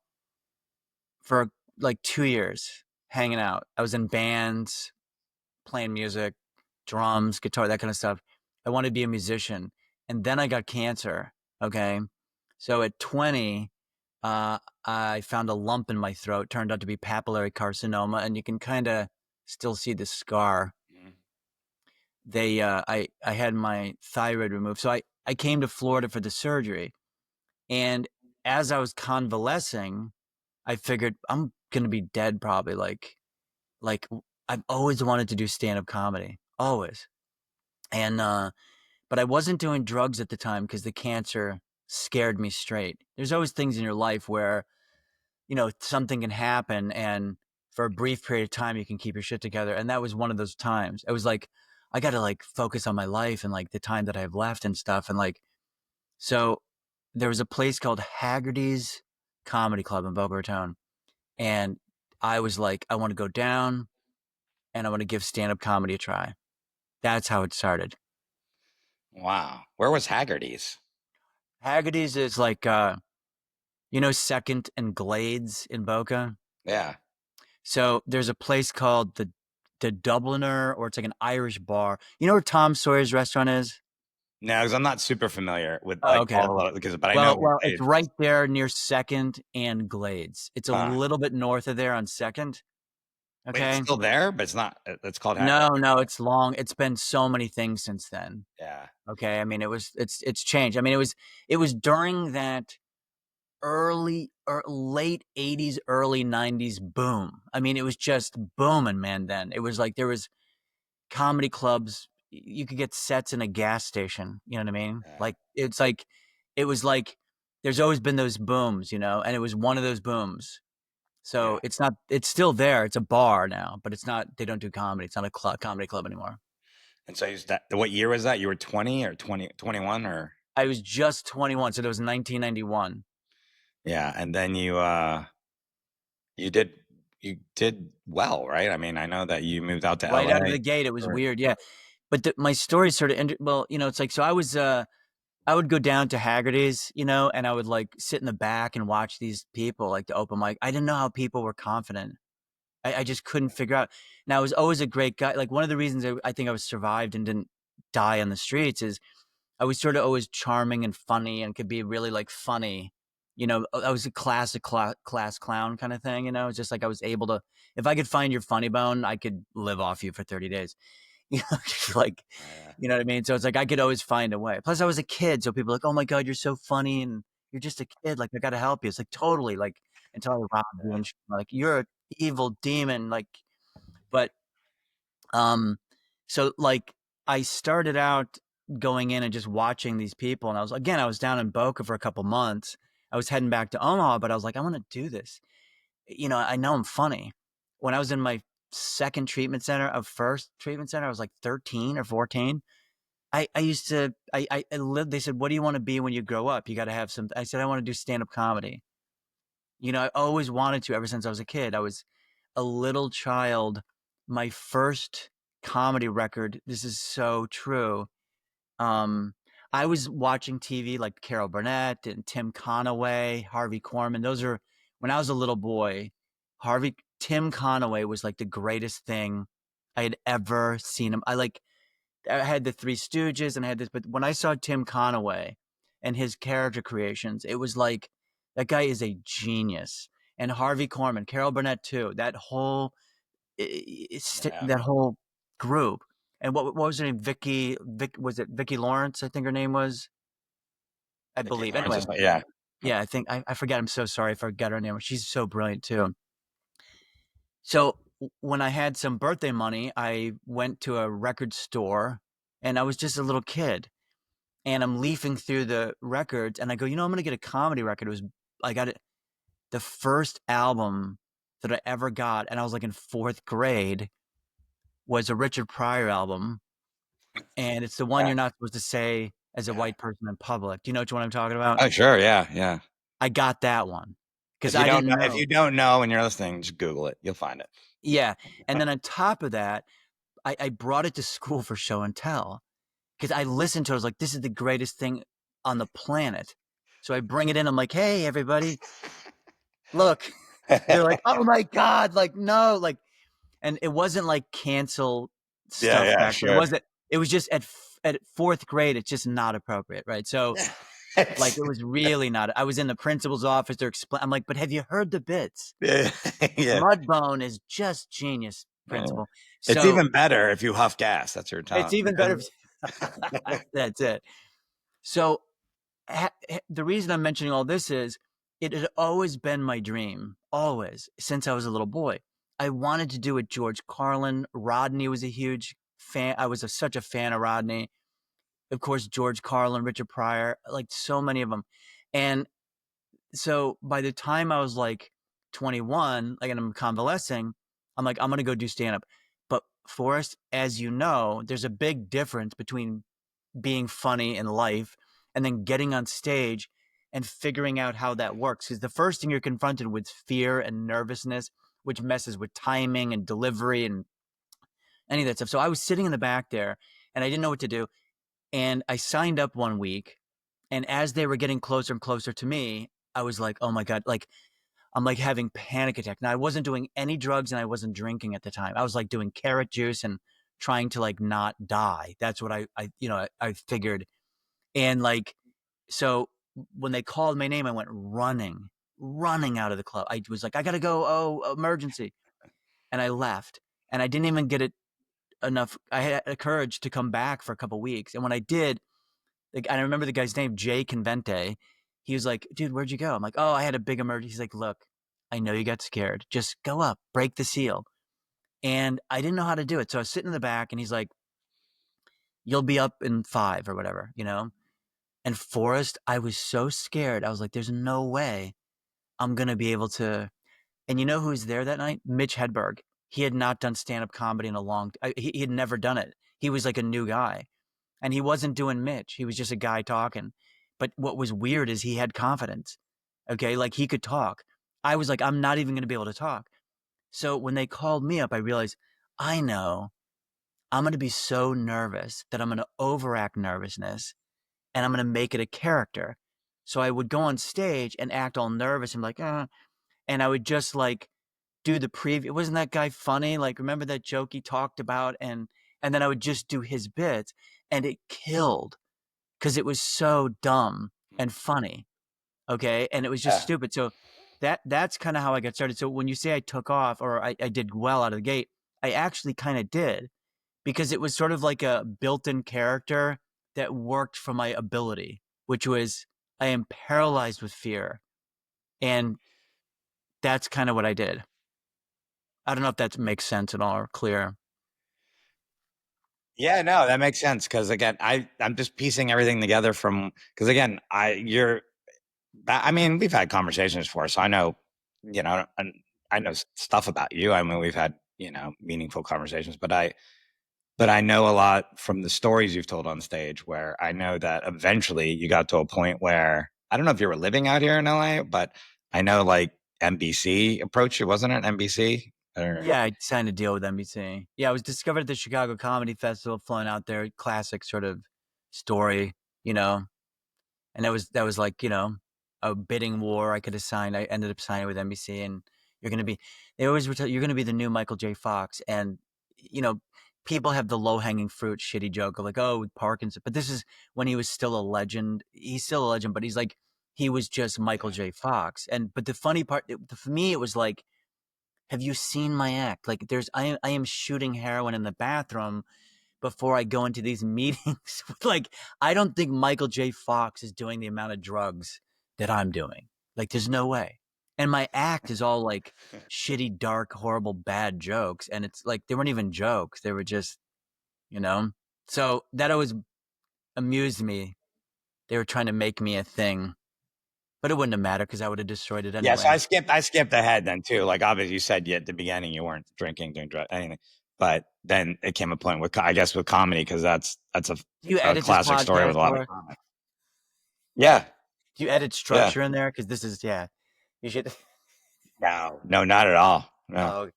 for like 2 years hanging out. I was in bands, playing music, drums, guitar, that kind of stuff. I wanted to be a musician. And then I got cancer. Okay. So at 20, I found a lump in my throat, turned out to be papillary carcinoma, and you can kind of still see the scar. I had my thyroid removed. So I came to Florida for the surgery. And as I was convalescing, I figured I'm going to be dead probably like like I've always wanted to do stand-up comedy, always. And but I wasn't doing drugs at the time because the cancer scared me straight. There's always things in your life where, something can happen and for a brief period of time you can keep your shit together. And that was one of those times. It was like I got to like focus on my life and like the time that I have left and stuff. And like so there was a place called Haggerty's Comedy Club in Boca Raton. And I was like, I want to go down and I want to give stand-up comedy a try. That's how it started. Wow. Where was Haggerty's? Haggerty's is like Second and Glades in Boca. Yeah. So there's a place called the Dubliner, or it's like an Irish bar. You know where Tom Sawyer's restaurant is? No, because I'm not super familiar with Oh, like okay, all the okay. because, but I know Well, where well, it's they. right there near Second and Glades. It's a Uh, little bit north of there on Second. wait, it's Okay. still there, but it's not. It's called. No, no, it's long. It's been so many things since then. Yeah. Okay. I mean, it's changed. I mean, it was during that early or late 80s, early 90s boom. I mean, it was just booming, man, then. It was like there was comedy clubs. You could get sets in a gas station. You know what I mean? Yeah. Like it was like there's always been those booms, and it was one of those booms. So Yeah. it's not. It's still there. It's a bar now, but it's not. They don't do comedy. It's not a comedy club anymore. And so what year was that? You were 20 or 21 or I was just 21, so that was 1991. yeah, and then you did you did well, right? I mean, I know that you moved out to Right out of LA. the gate, it was Or, weird. Yeah, but my story sort of ended. Well, it's like so. I would go down to Haggerty's, and I would like sit in the back and watch these people like the open mic. I didn't know how people were confident. I just couldn't figure out. Now I was always a great guy. Like one of the reasons I think I was survived and didn't die on the streets is I was sort of always charming and funny and could be really like funny. I was a classic class clown kind of thing. It's just like I was able to, if I could find your funny bone, I could live off you for 30 days. Like, yeah, you know what I mean? So it's like I could always find a way. Plus, I was a kid, so people are like, "Oh my god, you're so funny," and you're just a kid. Like I got to help you. It's like totally like until I robbed you yeah, and shit, like you're an evil demon. Like, but um, so like I started out going in and just watching these people, and I was down in Boca for a couple months. I was heading back to Omaha, but I was like, I want to do this. I know I'm funny. When I was in my second treatment center, first treatment center, I was like 13 or 14. I used to I lived. They said, "What do you want to be when you grow up? You got to have some." I said, "I want to do stand up comedy." I always wanted to ever since I was a kid. I was a little child. My first comedy record. This is so true. Um, I was watching TV like Carol Burnett and Tim Conaway, Harvey Korman. Those are when I was a little boy. Tim Conaway was like the greatest thing I had ever seen him. I had the Three Stooges and I had this, but when I saw Tim Conaway and his character creations, it was like that guy is a genius. And Harvey Korman, Carol Burnett too. yeah. That whole group. And what was her name? Was it Vicky Lawrence? I think her name was. I Vicki believe. Lawrence Anyway, is yeah. yeah, I think I forget. I'm so sorry if I forget her name. She's so brilliant too. So when I had some birthday money, I went to a record store, and I was just a little kid, and I'm leafing through the records, and I go, I'm gonna get a comedy record. I got it, the first album that I ever got, and I was like in fourth grade, was a Richard Pryor album, and it's the one Yeah, you're not supposed to say as a yeah. white person in public. Do you know which one I'm talking about? Oh, sure, yeah, yeah. I got that one because If you I don't didn't know, if know. you don't know and you're listening, just Google it. You'll find it. Yeah, and then on top of that, I brought it to school for show and tell because I listened to it. I was like, this is the greatest thing on the planet. So I bring it in. I'm like, hey, everybody, look. They're like, oh my God, like, no, like, and it wasn't like cancel Yeah, stuff yeah, back then. sure. It was just at fourth grade, it's just not appropriate, right? So like It's it was really not. I was in the principal's office. I'm like, but have you heard the bits? yeah, yeah. Mudbone is just genius, Yeah. principal. It's So even better if you huff gas. That's your it's time. even better. That's it. So the reason I'm mentioning all this is it had always been my dream, always, since I was a little boy. I wanted to do it. George Carlin, Rodney was a huge fan. I was such a fan of Rodney. Of course, George Carlin, Richard Pryor, like so many of them. And so by the time I was like 21, like, and I'm convalescing, I'm like, I'm going to go do stand up. But Forrest, as you know, there's a big difference between being funny in life and then getting on stage and figuring out how that works. Because the first thing you're confronted with fear and nervousness, which messes with timing and delivery and any of that stuff. So I was sitting in the back there and I didn't know what to do. And I signed up one week. And as they were getting closer and closer to me, I was like, oh my God, like I'm like having panic attack. Now I wasn't doing any drugs and I wasn't drinking at the time. I was like doing carrot juice and trying to like not die. That's what I figured. And like, so when they called my name, I went running out of the club. I was like, I gotta go. Oh, emergency. And I left and I didn't even get it enough. I had the courage to come back for a couple weeks. And when I did, like, I remember the guy's name, Jay Convente. He was like, dude, where'd you go? I'm like, oh, I had a big emergency. He's like, look, I know you got scared. Just go up, break the seal. And I didn't know how to do it. So I was sitting in the back and he's like, you'll be up in 5 or whatever, you know? And Forrest, I was so scared. I was like, there's no way I'm going to be able to. And you know who was there that night? Mitch Hedberg. He had not done stand up comedy in a long time. He had never done it. He was like a new guy. And he wasn't doing Mitch. He was just a guy talking. But what was weird is he had confidence. Okay. Like he could talk. I was like, I'm not even going to be able to talk. So when they called me up, I realized I know I'm going to be so nervous that I'm going to overact nervousness and I'm going to make it a character. So I would go on stage and act all nervous and like, and I would just like do the preview. Wasn't that guy funny? Like, remember that joke he talked about? And then I would just do his bits and it killed because it was so dumb and funny. Okay. And it was just Yeah. stupid. So that's kind of how I got started. So when you say I took off or I did well out of the gate, I actually kind of did because it was sort of like a built-in character that worked for my ability, which was I am paralyzed with fear. And that's kind of what I did. I don't know if that makes sense at all or clear. Yeah, no, that makes sense because again, I'm just piecing everything together from because again, I mean, we've had conversations before, so I know, and I know stuff about you. I mean, we've had meaningful conversations, but I know a lot from the stories you've told on stage where I know that eventually you got to a point where I don't know if you were living out here in LA, but I know like NBC approached you, wasn't it? NBC or Yeah, I signed a deal with NBC. Yeah, I was discovered at the Chicago Comedy Festival, flown out there, classic sort of story, you know. And that was like, a bidding war. I could have signed. I ended up signing with NBC, and you're going to be. They always were you're going to be the new Michael J. Fox, and you know, people have the low hanging fruit shitty joke of like, oh, with Parkinson, but this is when he was still a legend. He's still a legend, but he's like he was just Michael J. Fox. And but the funny part for me, it was like, have you seen my act? Like, I am shooting heroin in the bathroom before I go into these meetings. Like, I don't think Michael J. Fox is doing the amount of drugs that I'm doing. Like, there's no way. And my act is all like shitty, dark, horrible, bad jokes. And it's like, they weren't even jokes. They were just, you know? So that always amused me. They were trying to make me a thing, but it wouldn't have mattered because I would have destroyed it yeah. So anyway. I skipped ahead then too. Like obviously you said at the beginning you weren't drinking, doing drugs, anything, but then it came a point with I guess with comedy because that's Do you a edit this classic story podcast with a lot of or comics. Yeah, do you edit yeah. structure in there? Because this is, yeah, you should. No, no, not at all. No. Oh,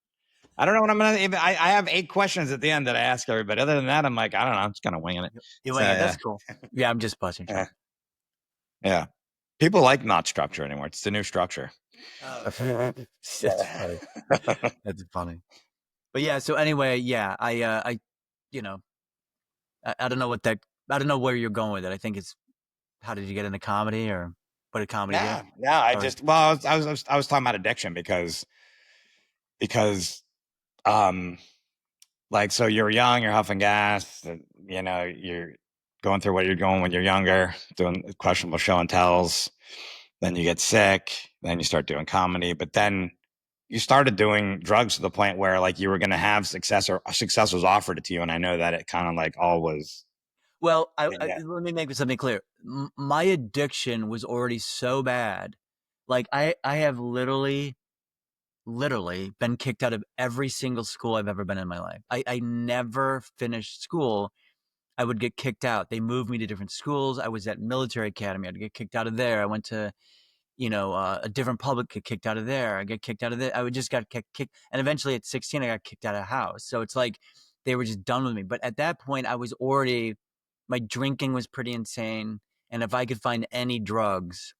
I don't know what I'm gonna. I have 8 questions at the end that I ask everybody. Other than that, I'm like, I don't know. I'm just kind of winging it. you So wing it. yeah, That's cool. Yeah, I'm just busting yeah, chops. yeah. People like not structure anymore. It's the new structure. That's funny. That's funny. But yeah, so anyway, yeah, you know, I don't know I don't know where you're going with it. I think it's how did you get into comedy or what did comedy do? Yeah, yeah. I Or just well, I was talking about addiction because um like so you're young, you're huffing gas, you're going through what you're going when you're younger, doing questionable show and tells. Then you get sick, then you start doing comedy, but then you started doing drugs to the point where like you were going to have success, or success was offered it to you. And I know that it kind of like all was, Well, yeah, let me make something clear. My addiction was already so bad. Like I have literally been kicked out of every single school I've ever been in my life. I never finished school. I would get kicked out. They moved me to different schools. I was at military academy. I'd get kicked out of there. I went to, a different public, get kicked out of there. I get kicked out of there. I would just got kicked. And eventually at 16, I got kicked out of the house. So it's like they were just done with me. But at that point, I was already, my drinking was pretty insane. And if I could find any drugs,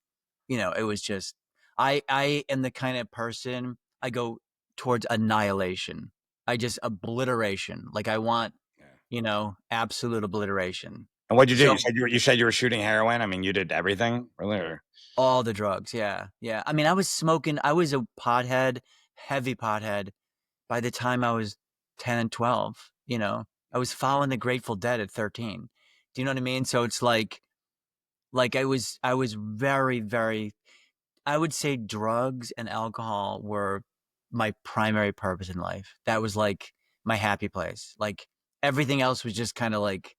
it was just, I am the kind of person, I go towards annihilation. I just obliteration. Like I want, yeah. absolute obliteration. And what'd you do? So You said you were shooting heroin. I mean, you did everything, really? Or, all the drugs, yeah, yeah. I mean, I was smoking. I was a pothead, heavy pothead. By the time I was 10 and 12, I was following the Grateful Dead at 13. Do you know what I mean? So it's like I was very, very. I would say drugs and alcohol were my primary purpose in life. That was like my happy place. Like everything else was just kind of like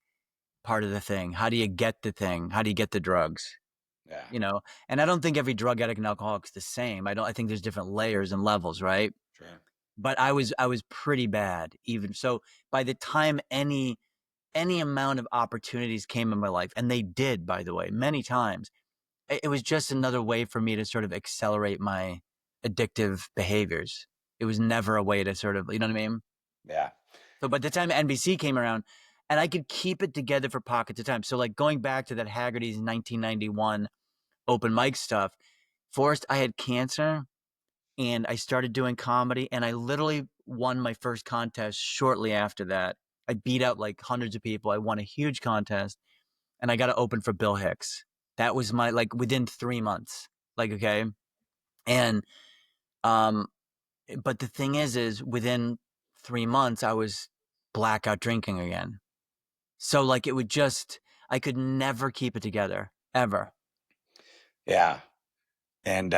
part of the thing. How do you get the thing? How do you get the drugs? yeah, And I don't think every drug addict and alcoholic's the same. I think there's different layers and levels, right? sure. But I was pretty bad even. So by the time any amount of opportunities came in my life, and they did, by the way, many times, it was just another way for me to sort of accelerate my addictive behaviors. It was never a way to sort of, you know what I mean? Yeah, So by the time NBC came around, and I could keep it together for pockets of time. So like going back to that Haggerty's 1991 open mic stuff, Forrest, I had cancer and I started doing comedy, and I literally won my first contest shortly after that. I beat out like hundreds of people. I won a huge contest and I got to open for Bill Hicks. That was my like within 3 months. Like, okay. And um but the thing is within 3 months I was blackout drinking again. So like it would just I could never keep it together. Ever. yeah. And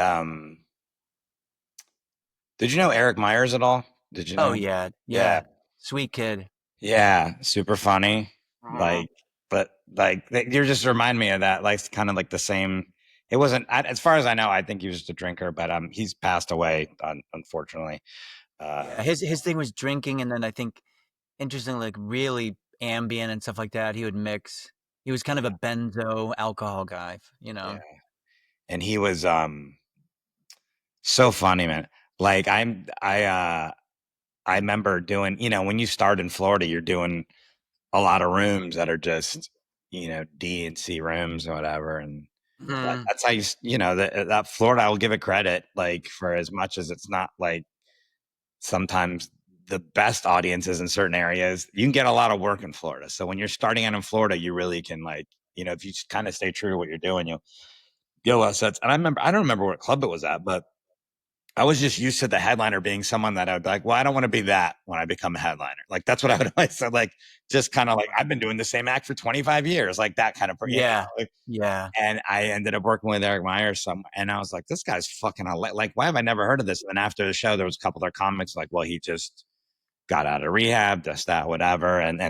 did you know Eric Myers at all? Did you Oh know him? yeah. Yeah, Yeah. Sweet kid. yeah, super funny. Mhm. Like, but like you're just remind me of that. Like, kind of like the same. It wasn't, as far as I know. I think he was just a drinker, but he's passed away, unfortunately. Yeah, his thing was drinking, and then I think interesting, like really ambient and stuff like that. He would mix. He was kind of a benzo alcohol guy, you Yeah, know. and he was so funny, man. Like I remember doing, when you start in Florida, you're doing a lot of rooms that are just, D and C rooms or whatever. And Mm, that's how that Florida, I will give it credit, like, for as much as it's not like sometimes the best audiences in certain areas, you can get a lot of work in Florida. So when you're starting out in Florida, you really can, like, if you just kind of stay true to what you're doing, you'll get a lot of sets. And I don't remember what club it was at, but I was just used to the headliner being someone that I would be like, well, I don't want to be that when I become a headliner. Like, that's what I would always say. Like, just kind of like, I've been doing the same act for 25 years, like that kind of, yeah, like, yeah. and I ended up working with Eric Myers and I was like, this guy's fucking, like, why have I never heard of this? And then after the show, there was a couple other comics like, well, he just got out of rehab, this, that, whatever. And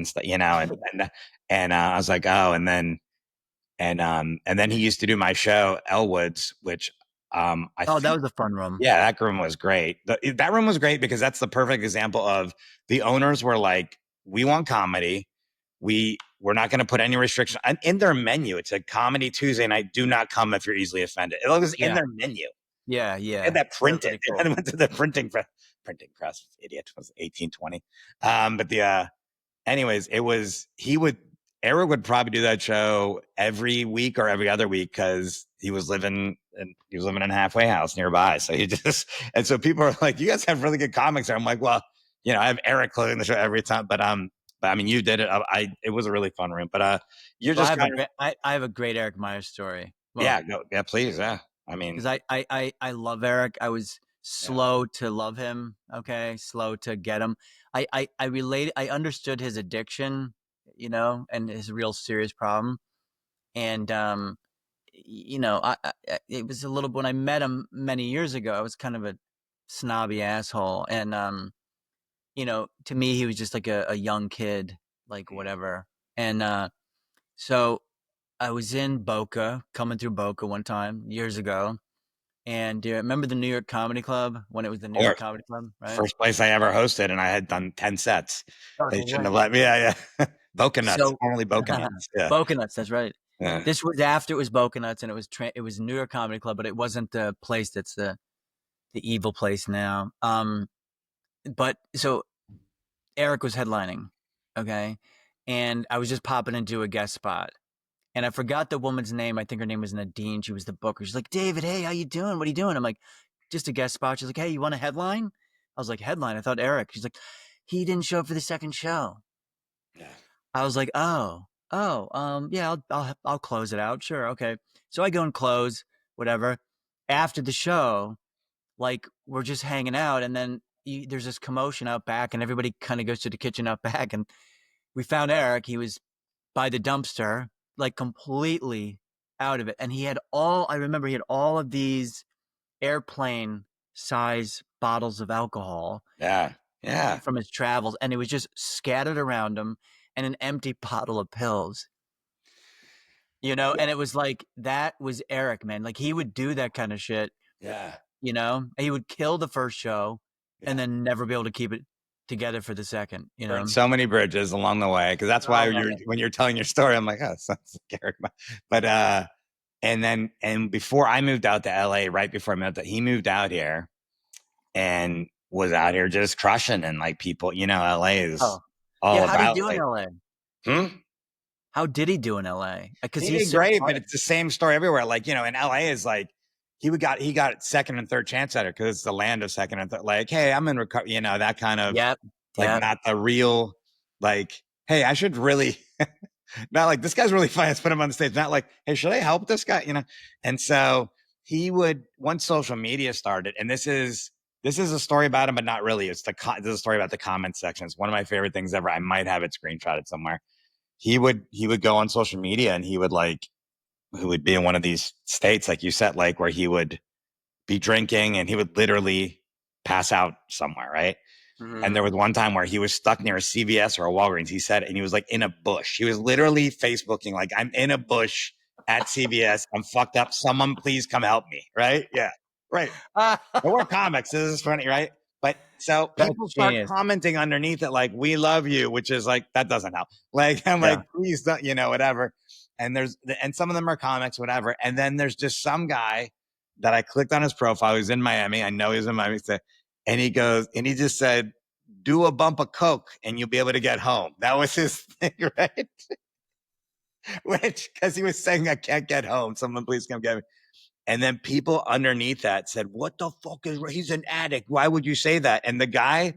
I was like, oh, and then he used to do my show, Elwood's, which, I Oh, that think, was a fun room. yeah, that room was great. That room was great because that's the perfect example of the owners were like, we want comedy. We're not going to put any restriction in their menu. It said comedy Tuesday night. Do not come if you're easily offended. It was in Yeah, their menu. yeah, They had yeah. that That was printed. pretty cool. And I went to the printing press. Idiot, was 1820. But anyways, Eric would probably do that show every week or every other week because he was living in a halfway house nearby. So and so people are like, you guys have really good comics there. I'm like, well, I have Eric closing the show every time, but I mean, you did it. It was a really fun room, but you're Well, just kind of, I have a great Eric Myers story. Well, yeah, go, yeah, please. Yeah. I because mean, I love Eric. I was yeah, slow to love him. Okay, slow to get him. I related. I understood his addiction, and his real serious problem. And it was a little when I met him many years ago. I was kind of a snobby asshole. And to me, he was just like a young kid, like whatever. And so I was in Boca, coming through Boca one time years ago. And do you remember the New York Comedy Club when it was the New York Or Comedy Club, right? first place I ever hosted, and I had done 10 sets. Oh, They that's shouldn't right. have let me. Yeah, yeah. Boca Nuts, So formerly Boca Nuts. Yeah. Boca Nuts, that's right. Yeah. This was after it was Boca Nuts, and it was New York Comedy Club, but it wasn't the place that's the evil place now. But so Eric was headlining, okay, and I was just popping into a guest spot, and I forgot the woman's name. I think her name was Nadine. She was the booker. She's like, David, hey, how you doing? What are you doing? I'm like, just a guest spot. She's like, hey, you want a headline? I was like, headline? I thought Eric. She's like, he didn't show up for the second show. Yeah. I was like, yeah, I'll close it out. Sure, okay. So I go and close, whatever. After the show, like we're just hanging out, and then there's this commotion out back, and everybody kind of goes to the kitchen out back, and we found Eric. He was by the dumpster, like completely out of it, and I remember he had all of these airplane size bottles of alcohol Yeah. Yeah. from his travels, and it was just scattered around him, and an empty bottle of pills. And it was like that was Eric, man. Like he would do that kind of shit. Yeah. He would kill the first show and Yeah. then never be able to keep it together for the second. Burned so many bridges along the way, because that's Oh why man. when you're telling your story, I'm like, oh, sounds like Eric. But and before I moved out to LA, right before I moved out, he moved out here and was out here just crushing, and like people, LA is Oh all yeah. How did he about do in like, LA? hmm? How did he do in LA? Because He he's did so great, but funny. it's the same story everywhere. Like, in LA is like he got second and third chance at it because it's the land of second and third. Like, hey, I'm in recovery, that kind of Yep. like Yep. not the real like, hey, I should really not like this guy's really funny. Let's put him on the stage. Not like, hey, should I help this guy? And so he would once social media started, and this is a story about him, but not really. This is a story about the comment section. It's one of my favorite things ever. I might have it screenshotted somewhere. He would go on social media and he would be in one of these states, like you said, like where he would be drinking and he would literally pass out somewhere, right? And Mm-hmm. there was one time where he was stuck near a CVS or a Walgreens. He said, and he was like in a bush. He was literally Facebooking, like, I'm in a bush at CVS. I'm fucked up. Someone please come help me. Right? Yeah. Right. But we're comics. This is funny, right? But so That's people start genius. commenting underneath it, like, we love you, which is like, that doesn't help. Like, I'm Yeah. like, please don't, whatever. And some of them are comics, whatever. And then there's just some guy that I clicked on his profile. He's in Miami. I know he's in Miami. And he goes, and he just said, do a bump of Coke and you'll be able to get home. That was his thing, right? Which, because he was saying, I can't get home. Someone please come get me. And then people underneath that said, what the fuck he's an addict. Why would you say that? And the guy,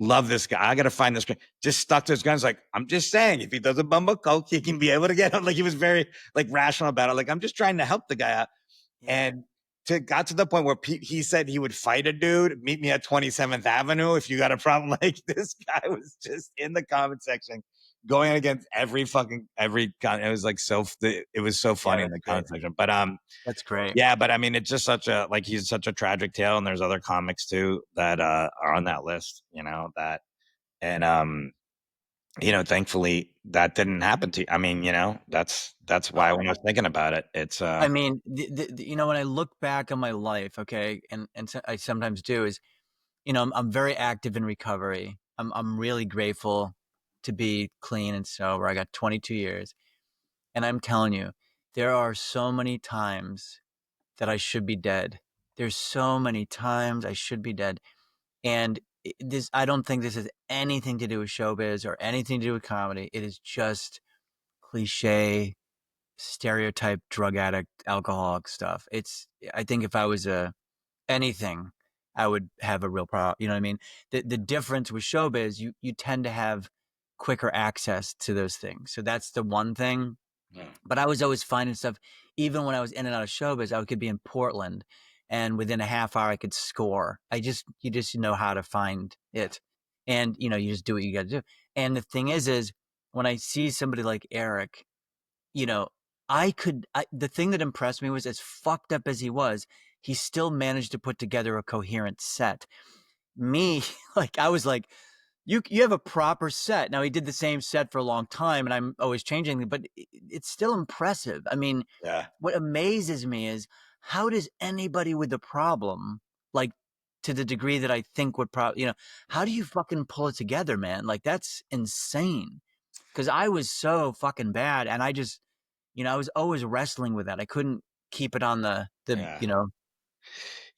love this guy. I got to find this guy. Just stuck to his guns. Like, I'm just saying, if he does a bump of Coke, he can be able to get home. Like, he was very like rational about it. Like, I'm just trying to help the guy out. Yeah. And got to the point where he said he would fight a dude, meet me at 27th Avenue if you got a problem. Like, this guy was just in the comment section going against it was like it was so Yeah. funny in That's the great. comment section. But That's great. yeah, but I mean, it's just he's such a tragic tale, and there's other comics too that are on that list, that and thankfully that didn't happen to you. I mean, that's why Oh, when I was thinking about it, it's I mean, when I look back on my life, okay, and so I sometimes do is, I'm very active in recovery. I'm really grateful to be clean and sober. I got 22 years, and I'm telling you, there are so many times that I should be dead. There's so many times I should be dead, and I don't think this has anything to do with showbiz or anything to do with comedy. It is just cliche stereotype drug addict, alcoholic stuff. I think if I was anything, I would have a real problem. You know what I mean? The difference with showbiz, you tend to have quicker access to those things. So that's the one thing. yeah, But I was always finding stuff, even when I was in and out of showbiz, I could be in Portland and within a half hour I could score. You just know how to find it. And, you just do what you got to do. And the thing is when I see somebody like Eric, you know, the thing that impressed me was as fucked up as he was, he still managed to put together a coherent set. Me, like I was like, you have a proper set. Now he did the same set for a long time, and I'm always changing, but it's still impressive. I mean, Yeah. what amazes me is how does anybody with a problem, like to the degree that I think would probably, how do you fucking pull it together, man? Like that's insane. Because I was so fucking bad, and I just, I was always wrestling with that. I couldn't keep it on the Yeah. you know.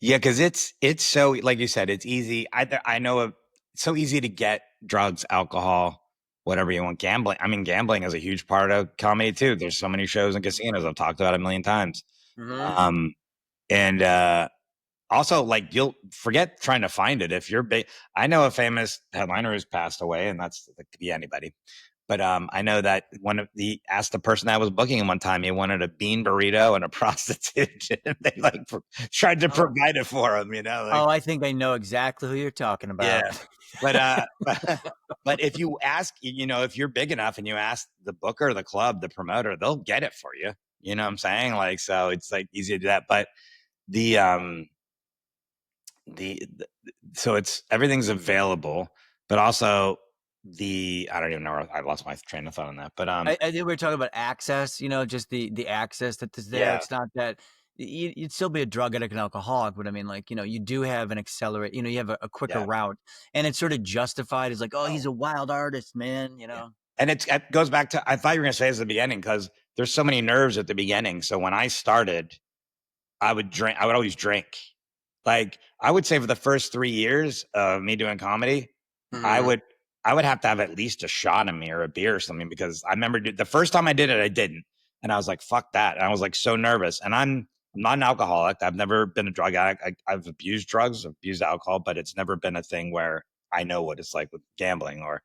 Yeah, because it's so like you said, it's easy. I know it's so easy to get drugs, alcohol, whatever you want. Gambling. I mean, gambling is a huge part of comedy too. There's so many shows and casinos. I've talked about it a million times. Mhm. Um, and also like you'll forget trying to find it if you're big. I know a famous headliner who's passed away, and that could be anybody. But I know that one of the asked the person that was booking him one time, he wanted a bean burrito and a prostitute, and they like tried to Oh, provide it for him. You know, like oh, I think I know exactly who you're talking yeah. about. But but if you ask, if you're big enough and you ask the booker, the club, the promoter, they'll get it for you. You know what I'm saying? Like so, it's like easy to do that. But the the so it's everything's available, but also the I don't even know where I lost my train of thought on that. But I think we were talking about access, just the access that is there. yeah. It's not that you'd still be a drug addict and alcoholic, but I mean, like, you do have an accelerate, you have a quicker Yeah. route, and it's sort of justified as like, oh, Oh, he's a wild artist, man, yeah. And it goes back to I thought you were gonna say this at the beginning because there's so many nerves at the beginning. So when I started, I would drink. I would always drink. Like I would say for the first 3 years of me doing comedy, I Mhm. would I would have to have at least a shot in me or a beer or something because I remember the first time I did it, I didn't, and I was like, "Fuck that!" And I was like so nervous. And I'm not an alcoholic. I've never been a drug addict. I've abused drugs, abused alcohol, but it's never been a thing where I know what it's like with gambling or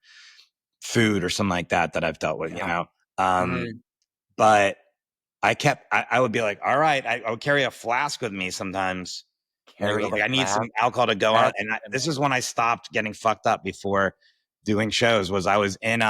food or something like that I've dealt with. Yeah. Mhm. But I would be like, all right, I would carry a flask with me sometimes. Like, Carry the I need some flag. alcohol to go on. That's And this is amazing. when I stopped getting fucked up before doing shows. Was I was in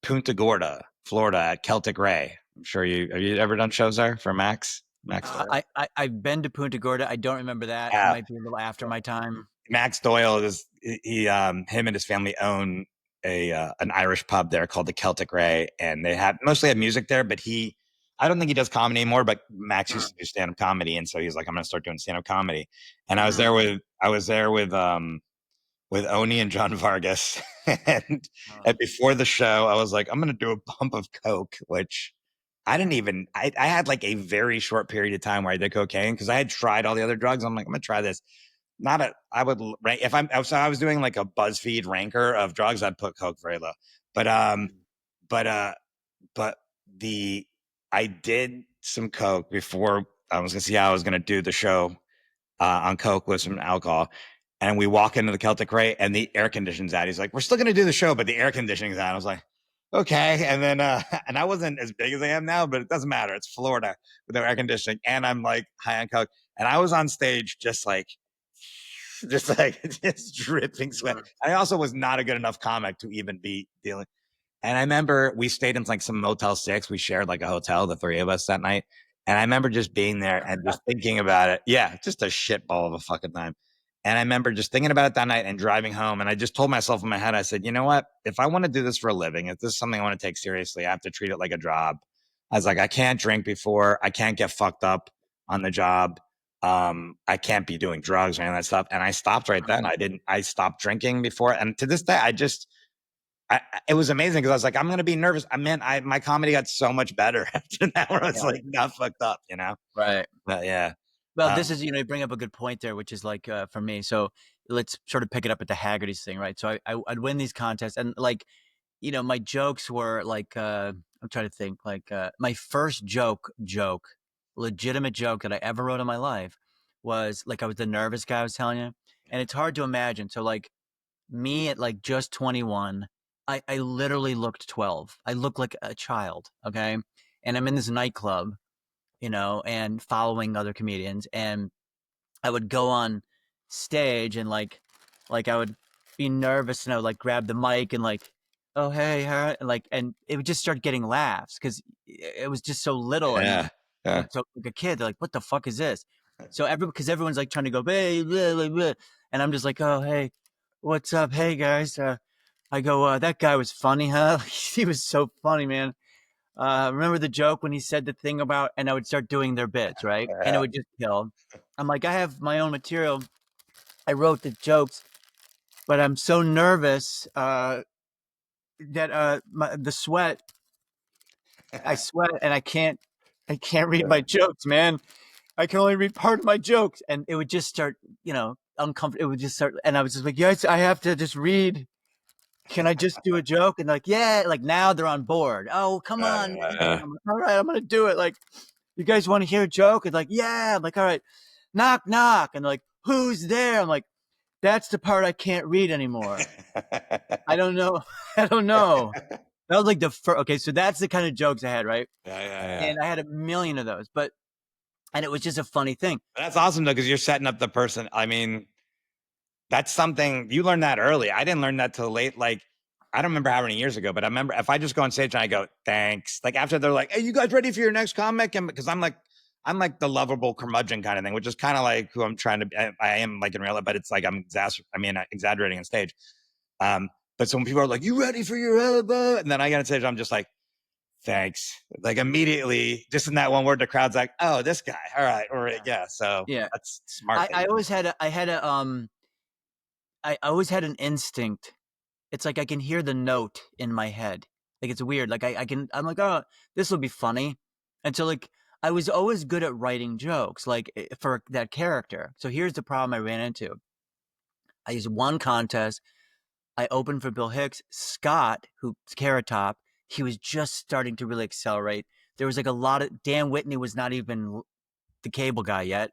Punta Gorda, Florida at Celtic Ray. I'm sure have you ever done shows there for Max Doyle? I've been to Punta Gorda. I don't remember that. It Yeah. might be a little after my time. Max Doyle is him and his family own a an Irish pub there called the Celtic Ray, and they have mostly have music there. But I don't think he does comedy anymore. But Max used to do stand up comedy, and so he's like, I'm going to start doing stand up comedy. And Mhm. I was there with Oni and John Vargas, and Oh, and before the show, I was like, I'm going to do a bump of coke, which I didn't even. I had like a very short period of time where I did cocaine because I had tried all the other drugs. I'm like, I'm going to try this not a I would rank if I was doing like a BuzzFeed ranker of drugs, I'd put Coke very low. But mhm. but but the I did some Coke before I was gonna see how I was gonna do the show on Coke with some alcohol. And we walk into the Celtic Ray and the air conditioning's out. He's like, we're still gonna do the show, but the air conditioning's out. I was like, okay. And then and I wasn't as big as I am now, but it doesn't matter. It's Florida with no air conditioning. And I'm like high on Coke. And I was on stage just like just dripping sweat. Mhm. I also was not a good enough comic to even be dealing. And I remember we stayed in like some Motel 6. We shared like a hotel, the three of us that night. And I remember just being there and just thinking about it. Yeah, just a shit ball of a fucking time. And I remember just thinking about it that night and driving home. And I just told myself in my head, I said, you know what? If I want to do this for a living, if this is something I want to take seriously, I have to treat it like a job. I was like, I can't drink before. I can't get fucked up on the job. I can't be doing drugs or any of that stuff. And I stopped right then. I stopped drinking before. And to this day, it was amazing because I was like, I'm going to be nervous. My comedy got so much better after that where I was Yeah. like, not fucked up, you know? Right. But yeah. Well, this Um, is, you bring up a good point there, which is like for me. So let's sort of pick it up at the Haggerty's thing, right? So I'd win these contests, and like, my jokes were like, I'm trying to think, like my first legitimate joke that I ever wrote in my life was like I was the nervous guy I was telling you, and it's hard to imagine. So like me at like just 21, I literally looked 12. I looked like a child, okay, and I'm in this nightclub, and following other comedians, and I would go on stage and like I would be nervous and I would like grab the mic and like, oh hey, and like, and it would just start getting laughs because it was just so little, and yeah. Yeah. So like a kid, they're like, "What the fuck is this?" So because everyone's like trying to go, "Hey," blah, blah, blah. And I'm just like, "Oh, hey, what's up? Hey guys." I go, "That guy was funny, huh?" He was so funny, man. Remember the joke when he said the thing about, and I would start doing their bits, right? And it Yeah. would just kill. I'm like, I have my own material. I wrote the jokes, but I'm so nervous that the sweat, I sweat and I can't read my jokes, man. I can only read part of my jokes, and it would just start, uncomfortable. It would just start, and I was just like, yes, I have to just read. Can I just do a joke? And like, yeah, like now they're on board. Oh, come on, man. Yeah. I'm like, all right, I'm gonna do it. Like, you guys want to hear a joke? And like, yeah. I'm like, all right, knock, knock. And they're like, who's there? I'm like, that's the part I can't read anymore. I don't know. I don't know. That was like the first. Okay, so that's the kind of jokes I had, right? Yeah, yeah. And I had a million of those, and it was just a funny thing. That's awesome though, because you're setting up the person. I mean, that's something you learned that early. I didn't learn that till late. Like, I don't remember how many years ago, but I remember if I just go on stage and I go, thanks. Like after they're like, hey, you guys ready for your next comic? And because I'm like the lovable curmudgeon kind of thing, which is kind of like who I'm trying to. I am like in real life, but it's like exaggerating on stage. But some people are like, you ready for your elbow? And then I get on stage, I'm just like, thanks. Like immediately, just in that one word, the crowd's like, oh, this guy. All right. All right. Yeah. Yeah. So Yeah. that's smart. I always had I always had an instinct. It's like I can hear the note in my head. Like it's weird. Like I'm like, oh, this will be funny. And so like I was always good at writing jokes, like for that character. So here's the problem I ran into. I used one contest. I opened for Bill Hicks. Scott, who's Carrot Top, he was just starting to really accelerate. There was like a lot of Dan Whitney was not even the cable guy yet.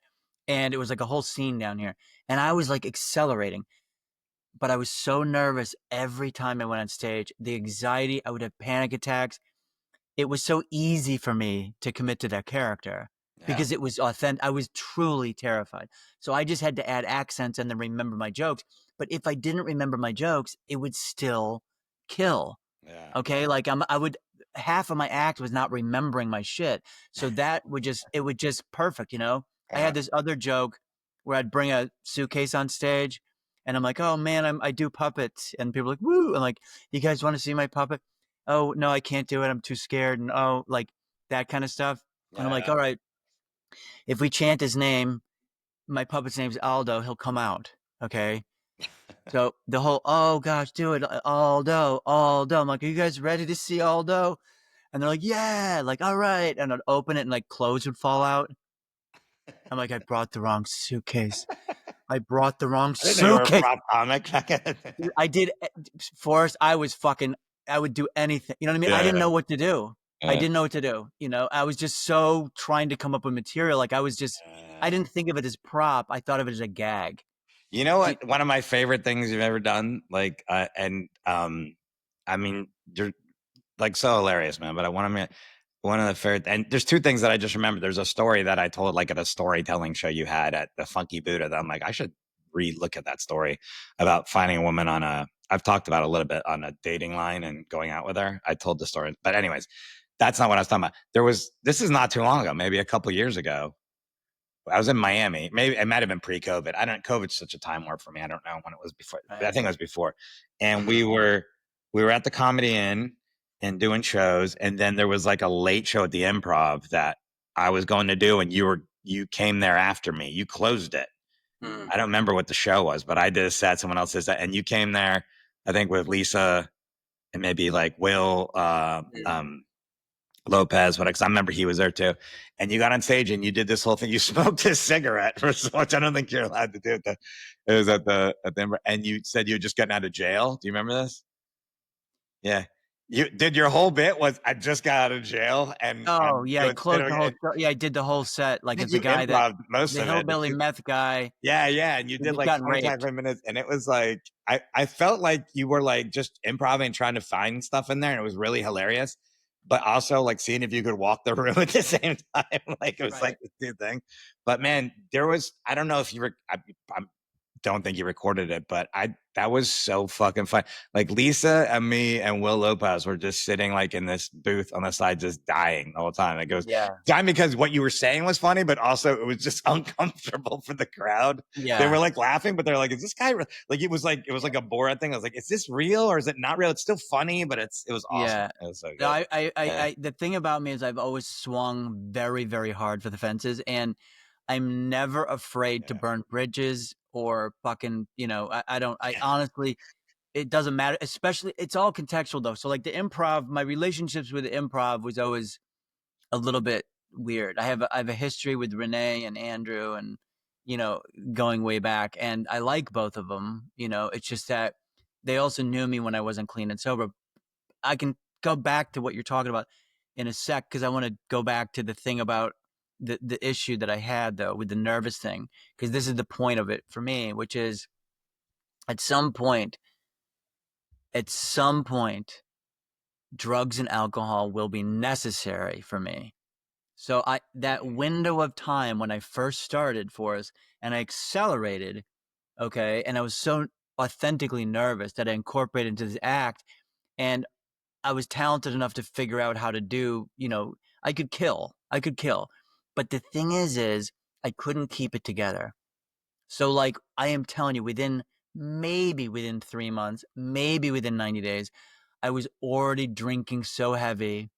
And it was like a whole scene down here. And I was like accelerating, but I was so nervous every time I went on stage. The anxiety, I would have panic attacks. It was so easy for me to commit to that character Yeah. because it was authentic. I was truly terrified. So I just had to add accents and then remember my jokes. But if I didn't remember my jokes, it would still kill. Yeah. Okay. Like I would, half of my act was not remembering my shit. So it would just perfect, I Uh, had this other joke where I'd bring a suitcase on stage and I'm like, oh man, I do puppets. And people are like, woo. I'm like, you guys want to see my puppet? Oh, no, I can't do it. I'm too scared. And oh, like that kind of stuff. And I'm like, yeah. all right, if we chant his name, my puppet's name's Aldo, he'll come out. Okay. So the whole, oh gosh, do it, Aldo, Aldo. I'm like, are you guys ready to see Aldo? And they're like, yeah, like, all right. And I'd open it and like clothes would fall out. I'm like, I brought the wrong suitcase. I brought the wrong I didn't know you were a suitcase. prop comic. I did, Forrest. I would do anything. You know what I mean? I Yeah, didn't know what to do. I yeah, didn't know what to do. I was just so trying to come up with material. Like I yeah. didn't think of it as prop. I thought of it as a gag. You know Do- what? One of my favorite things you've ever done, like, I mean, you're like so hilarious, man. But I want to, one of the favorite, and there's two things that I just remembered. There's a story that I told, like at a storytelling show you had at the Funky Buddha. That I'm like, I should re-look at that story about finding a woman on a. I've talked about it a little bit on a dating line and going out with her. I told the story, but anyways, that's not what I was talking about. This is not too long ago, maybe a couple years ago. I was in Miami. Maybe it might have been pre-COVID. I don't. COVID's such a time warp for me. I don't know when it was before. But I right. think it was before. And we were at the Comedy Inn and doing shows. And then there was like a late show at the Improv that I was going to do, and you came there after me. You closed it. Mm, I don't remember what the show was, but I did a set. Someone else did that, and you came there. I think with Lisa and maybe like Will. mm. Lopez, but because I remember he was there too. And you got on stage and you did this whole thing. You smoked a cigarette for so much. I don't think you're allowed to do it. It was and you said you had just gotten out of jail. Do you remember this? Yeah. You did your whole bit was I just got out of jail Oh and yeah, I closed the whole show. Yeah, I did the whole set I like think as the you guy that improv most the of it. hillbilly meth guy Yeah, yeah. And you who did just like gotten 25 raped. minutes. And it was like I felt like you were like just improvising, trying to find stuff in there, and it was really hilarious. But also like seeing if you could walk the room at the same time. Like it was like Right. this new thing. But man, I don't know if you were I'm don't think he recorded it, but that was so fucking fun. Like Lisa and me and Will Lopez were just sitting like in this booth on the side, just dying the whole time. It goes Yeah. dying because what you were saying was funny, but also it was just uncomfortable for the crowd. They were Yeah. like laughing, but they're like, "Is this guy like?" It was like a Borat thing. I was like, "Is this real or is it not real?" It's still funny, but it was awesome. Yeah. It was so No, good. Yeah, the thing about me is I've always swung very, very hard for the fences, and I'm never afraid to yeah, burn bridges or fucking, I don't, I honestly, it doesn't matter, especially, it's all contextual though. So like the improv, my relationships with the improv was always a little bit weird. I have a history with Renee and Andrew and, you know, going way back, and I like both of them. It's just that they also knew me when I wasn't clean and sober. I can go back to what you're talking about in a sec because I want to go back to the thing about the issue that I had though with the nervous thing, because this is the point of it for me, which is at some point, at some point, drugs and alcohol will be necessary for me. So that window of time when I first started Forrest and I accelerated, okay, and I was so authentically nervous that I incorporated into this act, and I was talented enough to figure out how to do, I could kill. But the thing is I couldn't keep it together. So like I am telling you, within 3 months, maybe within 90 days, I was already drinking so heavy.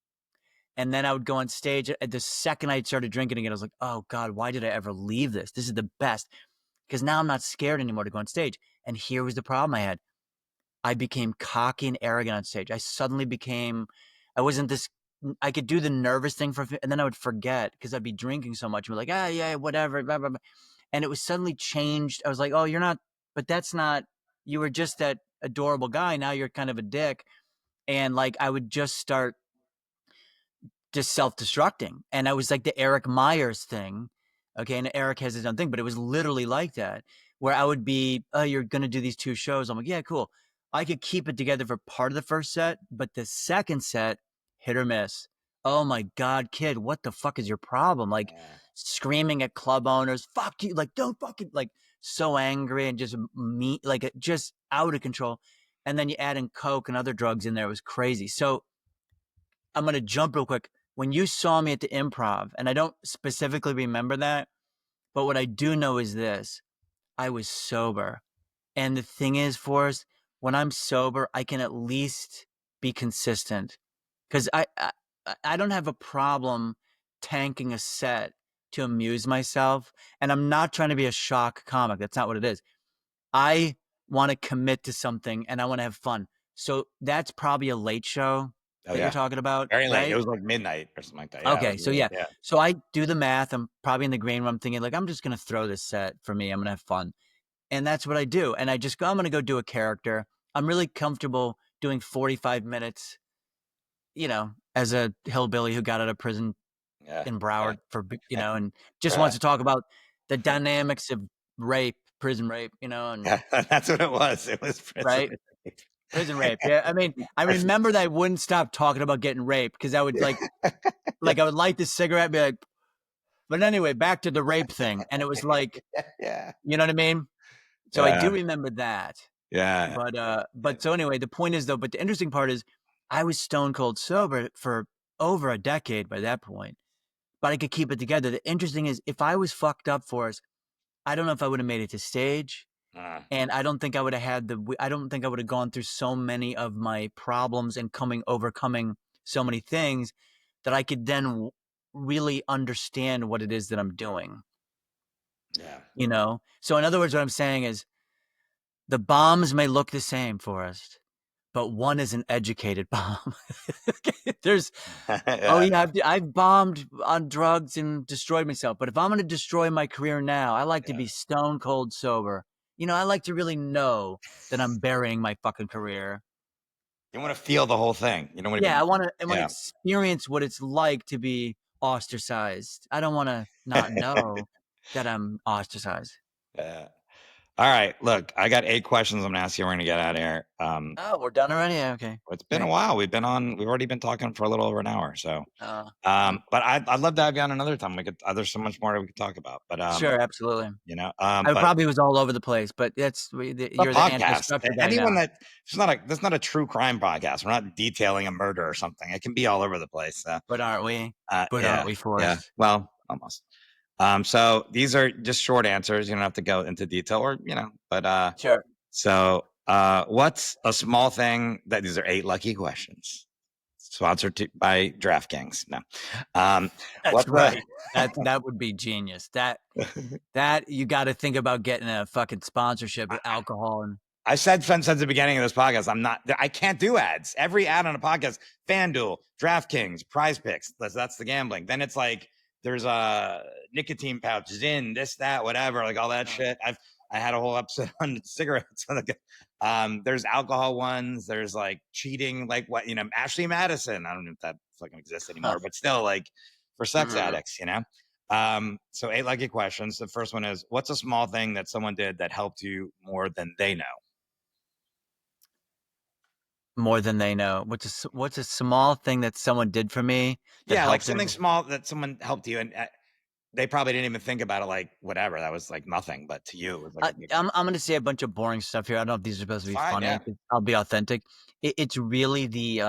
And then I would go on stage at the second I started drinking again. I was like, oh God, why did I ever leave this? This is the best. Because now I'm not scared anymore to go on stage. And here was the problem I had. I became cocky and arrogant on stage. I wasn't this, I could do the nervous thing and then I would forget because I'd be drinking so much and be like, yeah, whatever. Blah, blah, blah. And it was suddenly changed. I was like, oh, you're not, but that's not, you were just that adorable guy. Now you're kind of a dick. And like, I would just start just self-destructing. And I was like the Eric Myers thing. Okay. And Eric has his own thing, but it was literally like that, where I would be, oh, you're going to do these two shows. I'm like, yeah, cool. I could keep it together for part of the first set, but the second set, hit or miss. Oh my God, kid, what the fuck is your problem? Like yeah. screaming at club owners, fuck you, like, don't fucking, like, so angry and just me, like, just out of control. And then you add in Coke and other drugs in there. It was crazy. So I'm going to jump real quick. When you saw me at the improv, and I don't specifically remember that, but what I do know is this: I was sober. And the thing is, Forrest, when I'm sober, I can at least be consistent because I don't have a problem tanking a set to amuse myself. And I'm not trying to be a shock comic. That's not what it is. I want to commit to something and I want to have fun. So that's probably a late show Oh that you're yeah, talking about, very late. It right? was like midnight or something like that. Yeah, it Okay, was so really, yeah. yeah. So I do the math. I'm probably in the green room thinking like I'm just gonna throw this set for me. I'm gonna have fun. And that's what I do. And I just go, I'm gonna go do a character. I'm really comfortable doing 45 minutes, as a hillbilly who got out of prison Yeah, in yeah. Broward and just wants to talk about the dynamics of rape, prison rape, and Yeah, that's what it was. It was prison. right? Prison rape. Yeah. I mean, I remember that I wouldn't stop talking about getting raped because I would Yeah, I would light the cigarette and be like, but anyway, back to the rape thing. And it was like, yeah, you know what I mean? So I yeah, do remember that. yeah. But so anyway, the point is though, but the interesting part is I was stone cold sober for over a decade by that point, but I could keep it together. The interesting is if I was fucked up for us, I don't know if I would have made it to stage. Uh, And I don't think I would have I don't think I would have gone through so many of my problems and overcoming so many things that I could then really understand what it is that I'm doing, yeah. So in other words, what I'm saying is the bombs may look the same, Forrest, but one is an educated bomb. There's, oh Yeah, yeah, I've bombed on drugs and destroyed myself. But if I'm going to destroy my career now, I like to yeah. be stone cold sober. I like to really know that I'm burying my fucking career. You want to feel the whole thing. You don't want to Yeah, be. I want to Yeah. experience what it's like to be ostracized. I don't want to not know that I'm ostracized. Yeah. All right, look, I got 8 questions I'm gonna ask you. We're gonna get out of here. Oh, we're done already. Okay, It's been a great. while. We've already been talking for a little over an hour. So, Mm, but I'd love to have you on another time. There's so much more we could talk about. But sure, absolutely. I but probably was all over the place, but the you're the podcast, anti-structure guy anyone now. that's not a true crime podcast. We're not detailing a murder or something. It can be all over the place. But aren't we? But aren't Yeah, we, yeah. Forrest? Well, almost. So these are just short answers. You don't have to go into detail, or but Sure. what's a small thing that these are 8 lucky questions sponsored by DraftKings? No. That's What's a right. That would be genius. That you got to think about getting a fucking sponsorship with alcohol and I said since the beginning of this podcast, I can't do ads. Every ad on a podcast, FanDuel, DraftKings, Prize Picks, that's the gambling. Then it's like there's a nicotine pouch, Zyn, this, that, whatever, like all that shit. I had a whole episode on cigarettes. There's alcohol ones. There's like cheating, like what Ashley Madison. I don't know if that fucking exists anymore, but still, like for sex Mhm. addicts. So 8 lucky questions. The first one is, what's a small thing that someone did that helped you more than they know? More than they know. What's a small thing that someone did for me that Yeah, like helped me? something small that someone helped you, and they probably didn't even think about it. Like whatever, that was like nothing, but to you, it was like a big. I'm going to say a bunch of boring stuff here. I don't know if these are supposed to It's be fine. funny. Yeah, 'Cause I'll be authentic. It's really the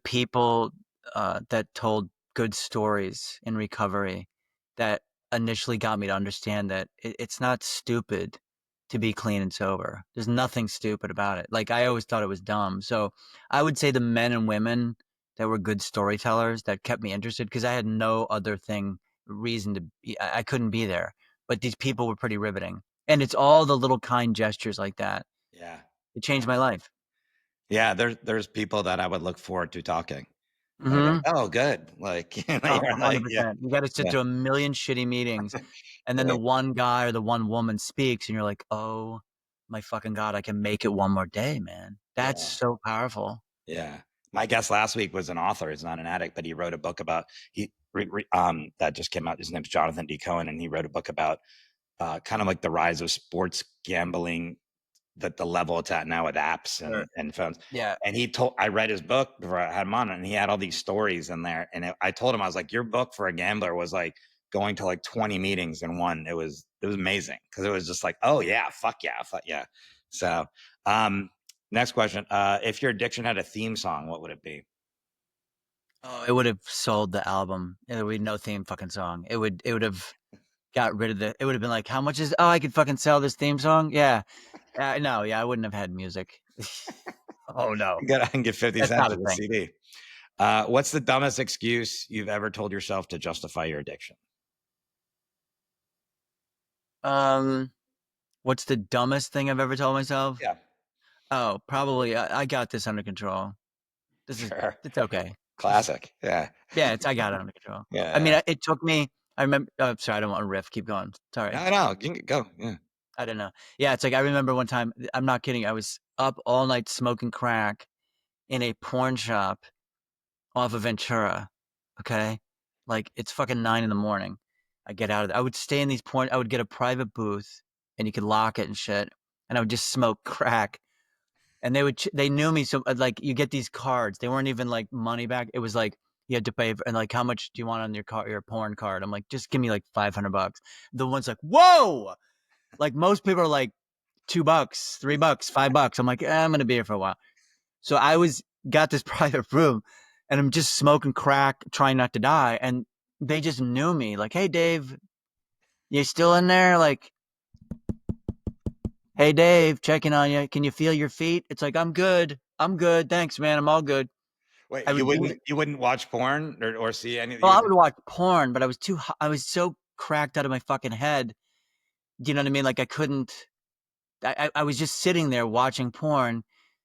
people that told good stories in recovery that initially got me to understand that it's not stupid to be clean and sober. There's nothing stupid about it. Like I always thought it was dumb. So I would say the men and women that were good storytellers that kept me interested because I had no other reason to be, I couldn't be there. But these people were pretty riveting. And it's all the little kind gestures like that. yeah, It changed yeah, my life. yeah. There's people that I would look forward to talking. I'd be like, Hmm. oh, good. Like, Oh, you're like, yeah, 100%. You gotta sit yeah, through a million shitty meetings, and then the right, one guy or the one woman speaks, and you're like, "Oh my fucking god, I can make it one more day, man." That's yeah, so powerful. yeah. My guest last week was an author. He's not an addict, but he wrote a book about that just came out. His name's Jonathan D. Cohen, and he wrote a book about kind of like the rise of sports gambling, that the level it's at now with apps Sure. and phones. Yeah. And I read his book before I had him on, and he had all these stories in there. And I told him, I was like, your book for a gambler was like going to like 20 meetings in one. It was amazing because it was just like, oh yeah, fuck yeah, fuck yeah. So, next question. If your addiction had a theme song, what would it be? Oh, it would have sold the album. There would be no theme fucking song. It would have got rid of it would have been like, how much is, oh, I could fucking sell this theme song? Yeah. No, yeah, I wouldn't have had music. Oh no. I can get 50 That's cents not a for the thing. CD. What's the dumbest excuse you've ever told yourself to justify your addiction? Um, what's the dumbest thing I've ever told myself? Yeah, Oh, probably I got this under control. This is sure. it's okay. Classic. Yeah. Yeah, I got it under control. I mean, Yeah. it took me. I remember. Oh, sorry, I don't want to riff. Keep going. Sorry, No, no, you can go. Yeah. I don't know. Yeah, it's like I remember one time. I'm not kidding. I was up all night smoking crack in a porn shop off of Ventura. Okay, like it's fucking 9 in the morning. I get out of there. I would stay in these porn. I would get a private booth, and you could lock it and shit. And I would just smoke crack and they knew me. So like you get these cards, they weren't even like money back. It was like you had to pay and like, how much do you want on your porn card? I'm like, just give me like $500. The one's like, whoa, like most people are like $2, $3, $5. I'm like, I'm gonna be here for a while. So I was got this private room and I'm just smoking crack trying not to die, and they just knew me like, hey Dave, you still in there? Like, hey Dave, checking on you, can you feel your feet? It's like, I'm good, thanks man, I'm all good. Wait, I you would do wouldn't it. you wouldn't watch porn or see any? Well, You I would. would watch porn, but I was so cracked out of my fucking head. Do you know what I mean? Like I couldn't. I was just sitting there watching porn.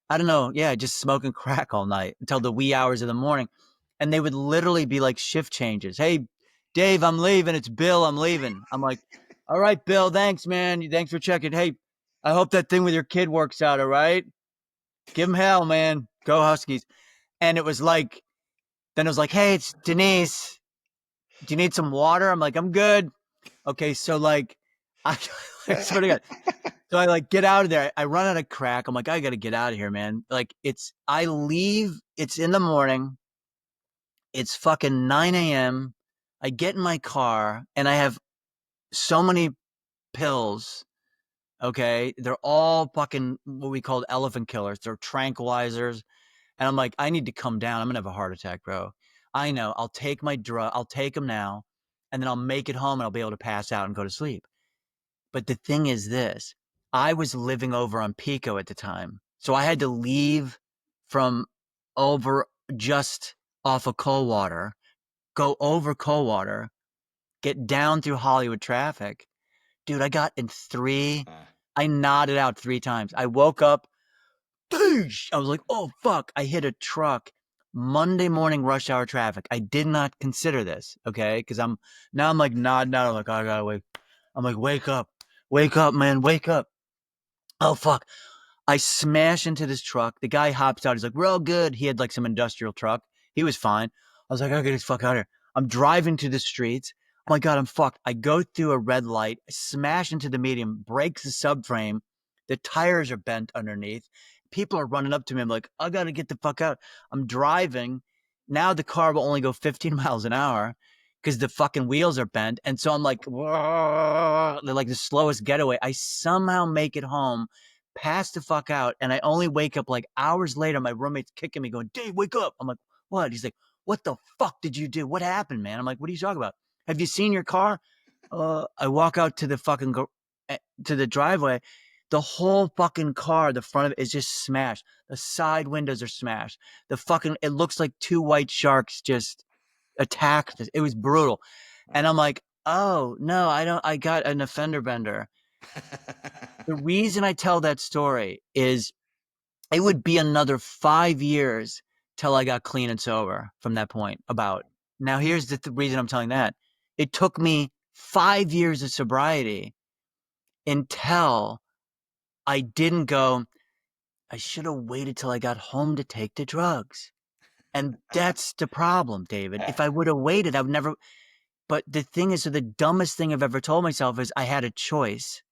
I don't know. Yeah, just smoking crack all night until the wee hours of the morning, and they would literally be like shift changes. Hey, Dave, I'm leaving. It's Bill. I'm leaving. I'm like, all right, Bill. Thanks, man. Thanks for checking. Hey, I hope that thing with your kid works out. All right, give him hell, man. Go Huskies. And it was like, then it was like, hey, it's Denise. Do you need some water? I'm like, I'm good. Okay, so like, I I swear to God. So I like get out of there. I run out of crack. I'm like, I got to get out of here, man. Like I leave. It's in the morning. It's fucking 9 a.m. I get in my car and I have so many pills. Okay. They're all fucking what we call elephant killers. They're tranquilizers. And I'm like, I need to come down. I'm going to have a heart attack, bro. I know. I'll take my drug. I'll take them now. And then I'll make it home and I'll be able to pass out and go to sleep. But the thing is this, I was living over on Pico at the time. So I had to leave from over just off of Coldwater, go over Coldwater, get down through Hollywood traffic. Dude, I got in I nodded out 3 times. I woke up, I was like, oh, fuck. I hit a truck. Monday morning rush hour traffic. I did not consider this, okay? Because I'm like nodding out. I'm like, oh, I gotta wake. I'm like, wake up, man, wake up. Oh, fuck. I smash into this truck. The guy hops out. He's like, we're all good. He had like some industrial truck. He was fine. I was like, I gotta get this fuck out of here. I'm driving to the streets. Oh my God, I'm fucked. I go through a red light, smash into the median, breaks the subframe. The tires are bent underneath. People are running up to me. I'm like, I gotta get the fuck out. I'm driving. Now the car will only go 15 miles an hour because the fucking wheels are bent. And so I'm like, they're like the slowest getaway. I somehow make it home, pass the fuck out, and I only wake up like hours later. My roommate's kicking me, going, Dave, wake up. I'm like, what? He's like, what the fuck did you do? What happened, man? I'm like, what are you talking about? Have you seen your car? I walk out to the fucking to the driveway. The whole fucking car, the front of it is just smashed. The side windows are smashed. The fucking, it looks like 2 white sharks just attacked us. It was brutal. And I'm like, oh, no, I got an offender bender. The reason I tell that story is it would be another 5 years till I got clean and sober from that point about. Now, here's the reason I'm telling that. It took me 5 years of sobriety until I didn't go, I should have waited till I got home to take the drugs. And that's the problem, David. If I would have waited, I would never. But the thing is, so the dumbest thing I've ever told myself is I had a choice.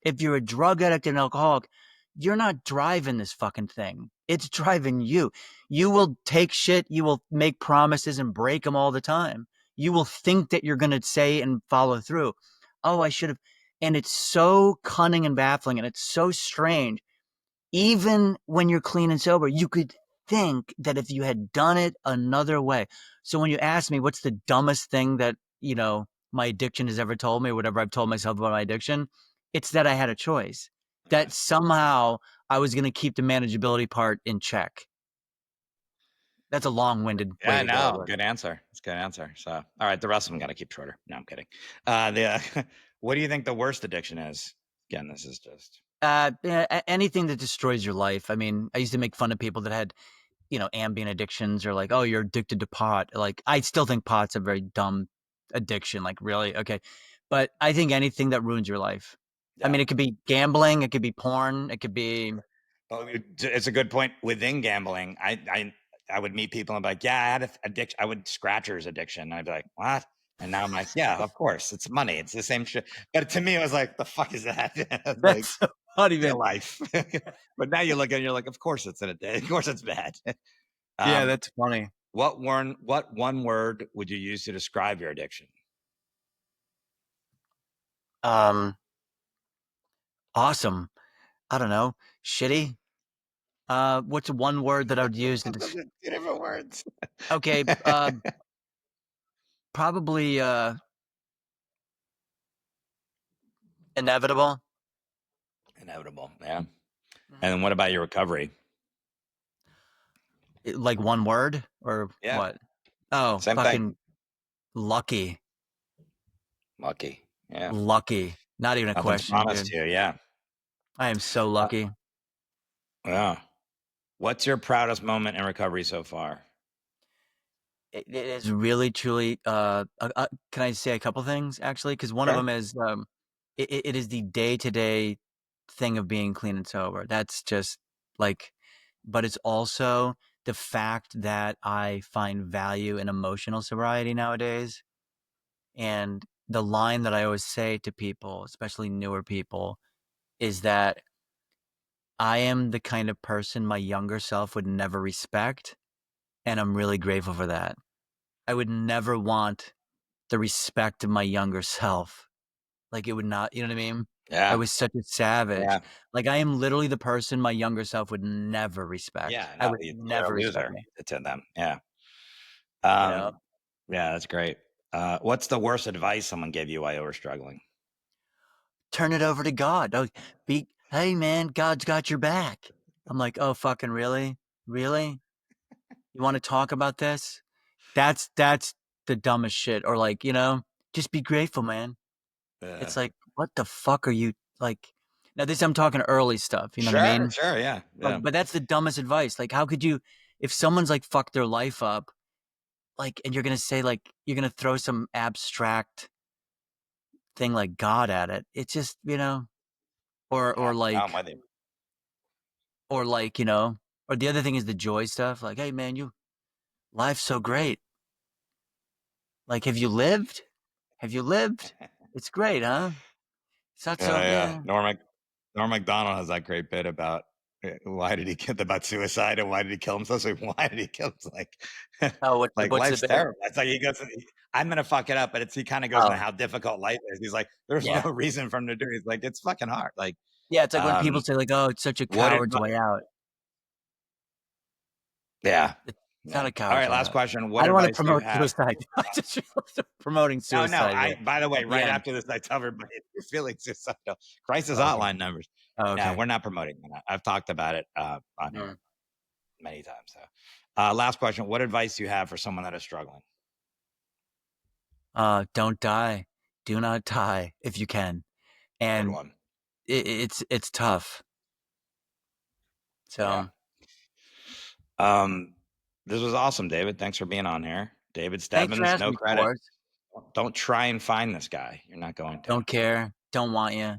If you're a drug addict and alcoholic, you're not driving this fucking thing. It's driving you. You will take shit. You will make promises and break them all the time. You will think that you're going to say and follow through. Oh, I should have. And it's so cunning and baffling and it's so strange. Even when you're clean and sober, you could think that if you had done it another way. So when you ask me what's the dumbest thing that, my addiction has ever told me, or whatever I've told myself about my addiction, it's that I had a choice, that somehow I was going to keep the manageability part in check. That's a long-winded way Yeah, to go. no, But good answer. It's a good answer. So, all right, the rest of them got to keep shorter. No, I'm kidding. What do you think the worst addiction is? Again, this is just anything that destroys your life. I mean, I used to make fun of people that had Ambien addictions or like, oh, you're addicted to pot. Like, I still think pot's a very dumb addiction. Like, really? Okay. But I think anything that ruins your life. I yeah. mean, it could be gambling, it could be porn, it could be. Well, it's a good point. Within gambling, I would meet people and be like, yeah, I had an addiction. I would scratchers addiction. And I'd be like, what? And now I'm like, yeah, of course, it's money. It's the same shit. But to me, it was like, the fuck is that? Like, That's not real even. life. But now you look at it and you're like, of course it's of course it's bad. Yeah, Um, that's funny. what one word would you use to describe your addiction? Um, awesome. I don't know. Shitty. What's one word that I would use to Those are two different words. okay, probably inevitable. Inevitable. Yeah. And Mhm. then what about your recovery? Like one word or Yeah. what? Oh, Same thing. fucking lucky. Lucky. Yeah. Lucky. Not even a Nothing's question, promised dude. to you. Yeah. I am so Uh, lucky. yeah. What's your proudest moment in recovery so far? It is really, truly. Can I say a couple things actually? Because one of Sure. them is, it is the day to day thing of being clean and sober. That's just like, but it's also the fact that I find value in emotional sobriety nowadays, and the line that I always say to people, especially newer people, is that I am the kind of person my younger self would never respect, and I'm really grateful for that. I would never want the respect of my younger self. Like, it would not, you know what I mean? I Yeah. was such a savage. Yeah. Like, I am literally the person my younger self would never respect. Yeah. I No, would you're a never respect loser me, to them. Yeah. you know? Yeah, that's great. What's the worst advice someone gave you while you were struggling? Turn it over to God. Oh, hey man, God's got your back. I'm like, oh fucking really? Really? You want to talk about this? That's the dumbest shit. Or like, just be grateful, man. Uh, It's like, what the fuck are you like? Now this I'm talking early stuff, you know what I sure, mean? sure, yeah, yeah. But that's the dumbest advice. Like, how could you, if someone's like fucked their life up, like, and you're gonna say like you're gonna throw some abstract thing like God at it? It's just, or Yeah, or no, I'm like with you. or like, or the other thing is the joy stuff. Like, hey man, life's so great. Like, have you lived? Have you lived? It's great, huh? It's not so, Yeah. yeah. Norm Macdonald has that great bit about why did he kill about suicide and why did he kill himself? So why did he kill himself? Like, Oh, like what's the life's bit? terrible. It's like he goes, I'm gonna fuck it up, but he kind of goes into Oh, how difficult life is. He's like, there's no yeah. reason for him to do it. He's like, it's fucking hard. Like, Yeah, it's like when people um, say like, "Oh, it's such a what coward's advice? way out." Yeah, It's not yeah. a All coward's right, way last out. question. What I don't wanna advice do you promote have? suicide. I just promoting No, no. suicide here By the way, at the right end. after this, I tell everybody if you're feeling suicidal, crisis Oh, okay. hotline numbers. Oh, No, okay. we're not promoting that. I've talked about it on here Mm. many times. So, last question: what advice do you have for someone that is struggling? Don't die. Do not die if you can. Good And one. it's tough. Yeah. So, Um, this was awesome, David. Thanks for being on here. David thanks for Stebbins, asking no me, credit. Forrest. Don't try and find this guy. You're not going to. Don't care. Don't want you.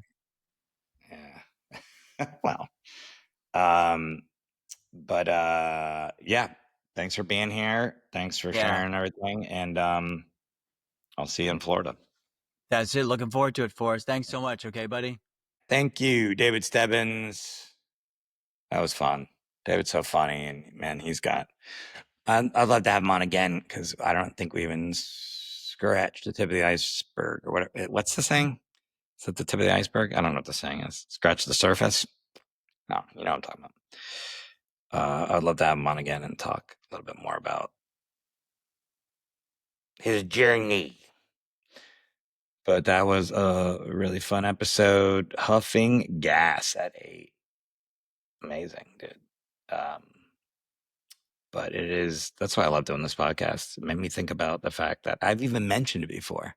Yeah. Well, um, but yeah. Thanks for being here. Thanks for Yeah. sharing everything, and I'll see you in Florida. That's it. Looking forward to it, Forrest. Thanks so much. Okay, buddy? Thank you, David Stebbins. That was fun. David's so funny, and man, he's got. I'd love to have him on again because I don't think we even scratched the tip of the iceberg or whatever. What's the saying? Is it the tip of the iceberg? I don't know what the saying is. Scratch the surface. No, you know what I'm talking about. I'd love to have him on again and talk a little bit more about his journey. But that was a really fun episode. Huffing gas at 8. Amazing, dude. Um, but that's why I love doing this podcast. It made me think about the fact that I've even mentioned it before.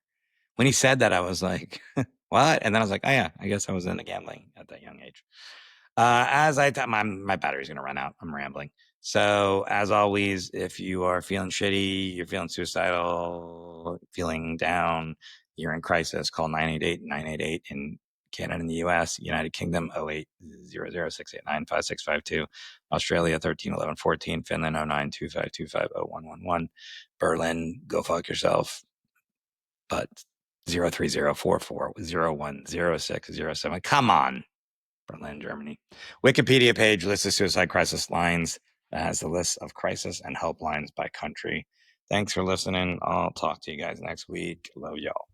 When he said that, I was like, what? And then I was like, oh, yeah, I guess I was into gambling at that young age. As I thought, my battery's going to run out. I'm rambling. So, as always, if you are feeling shitty, you're feeling suicidal, feeling down, you're in crisis, call 988 in Canada and the US, United Kingdom 0800-689-5652, Australia 131114, Finland 0925250111, Berlin, go fuck yourself, but 03044010607. Come on. Berlin, Germany. Wikipedia page lists of suicide crisis lines that has the list of crisis and helplines by country. Thanks for listening. I'll talk to you guys next week. Love y'all.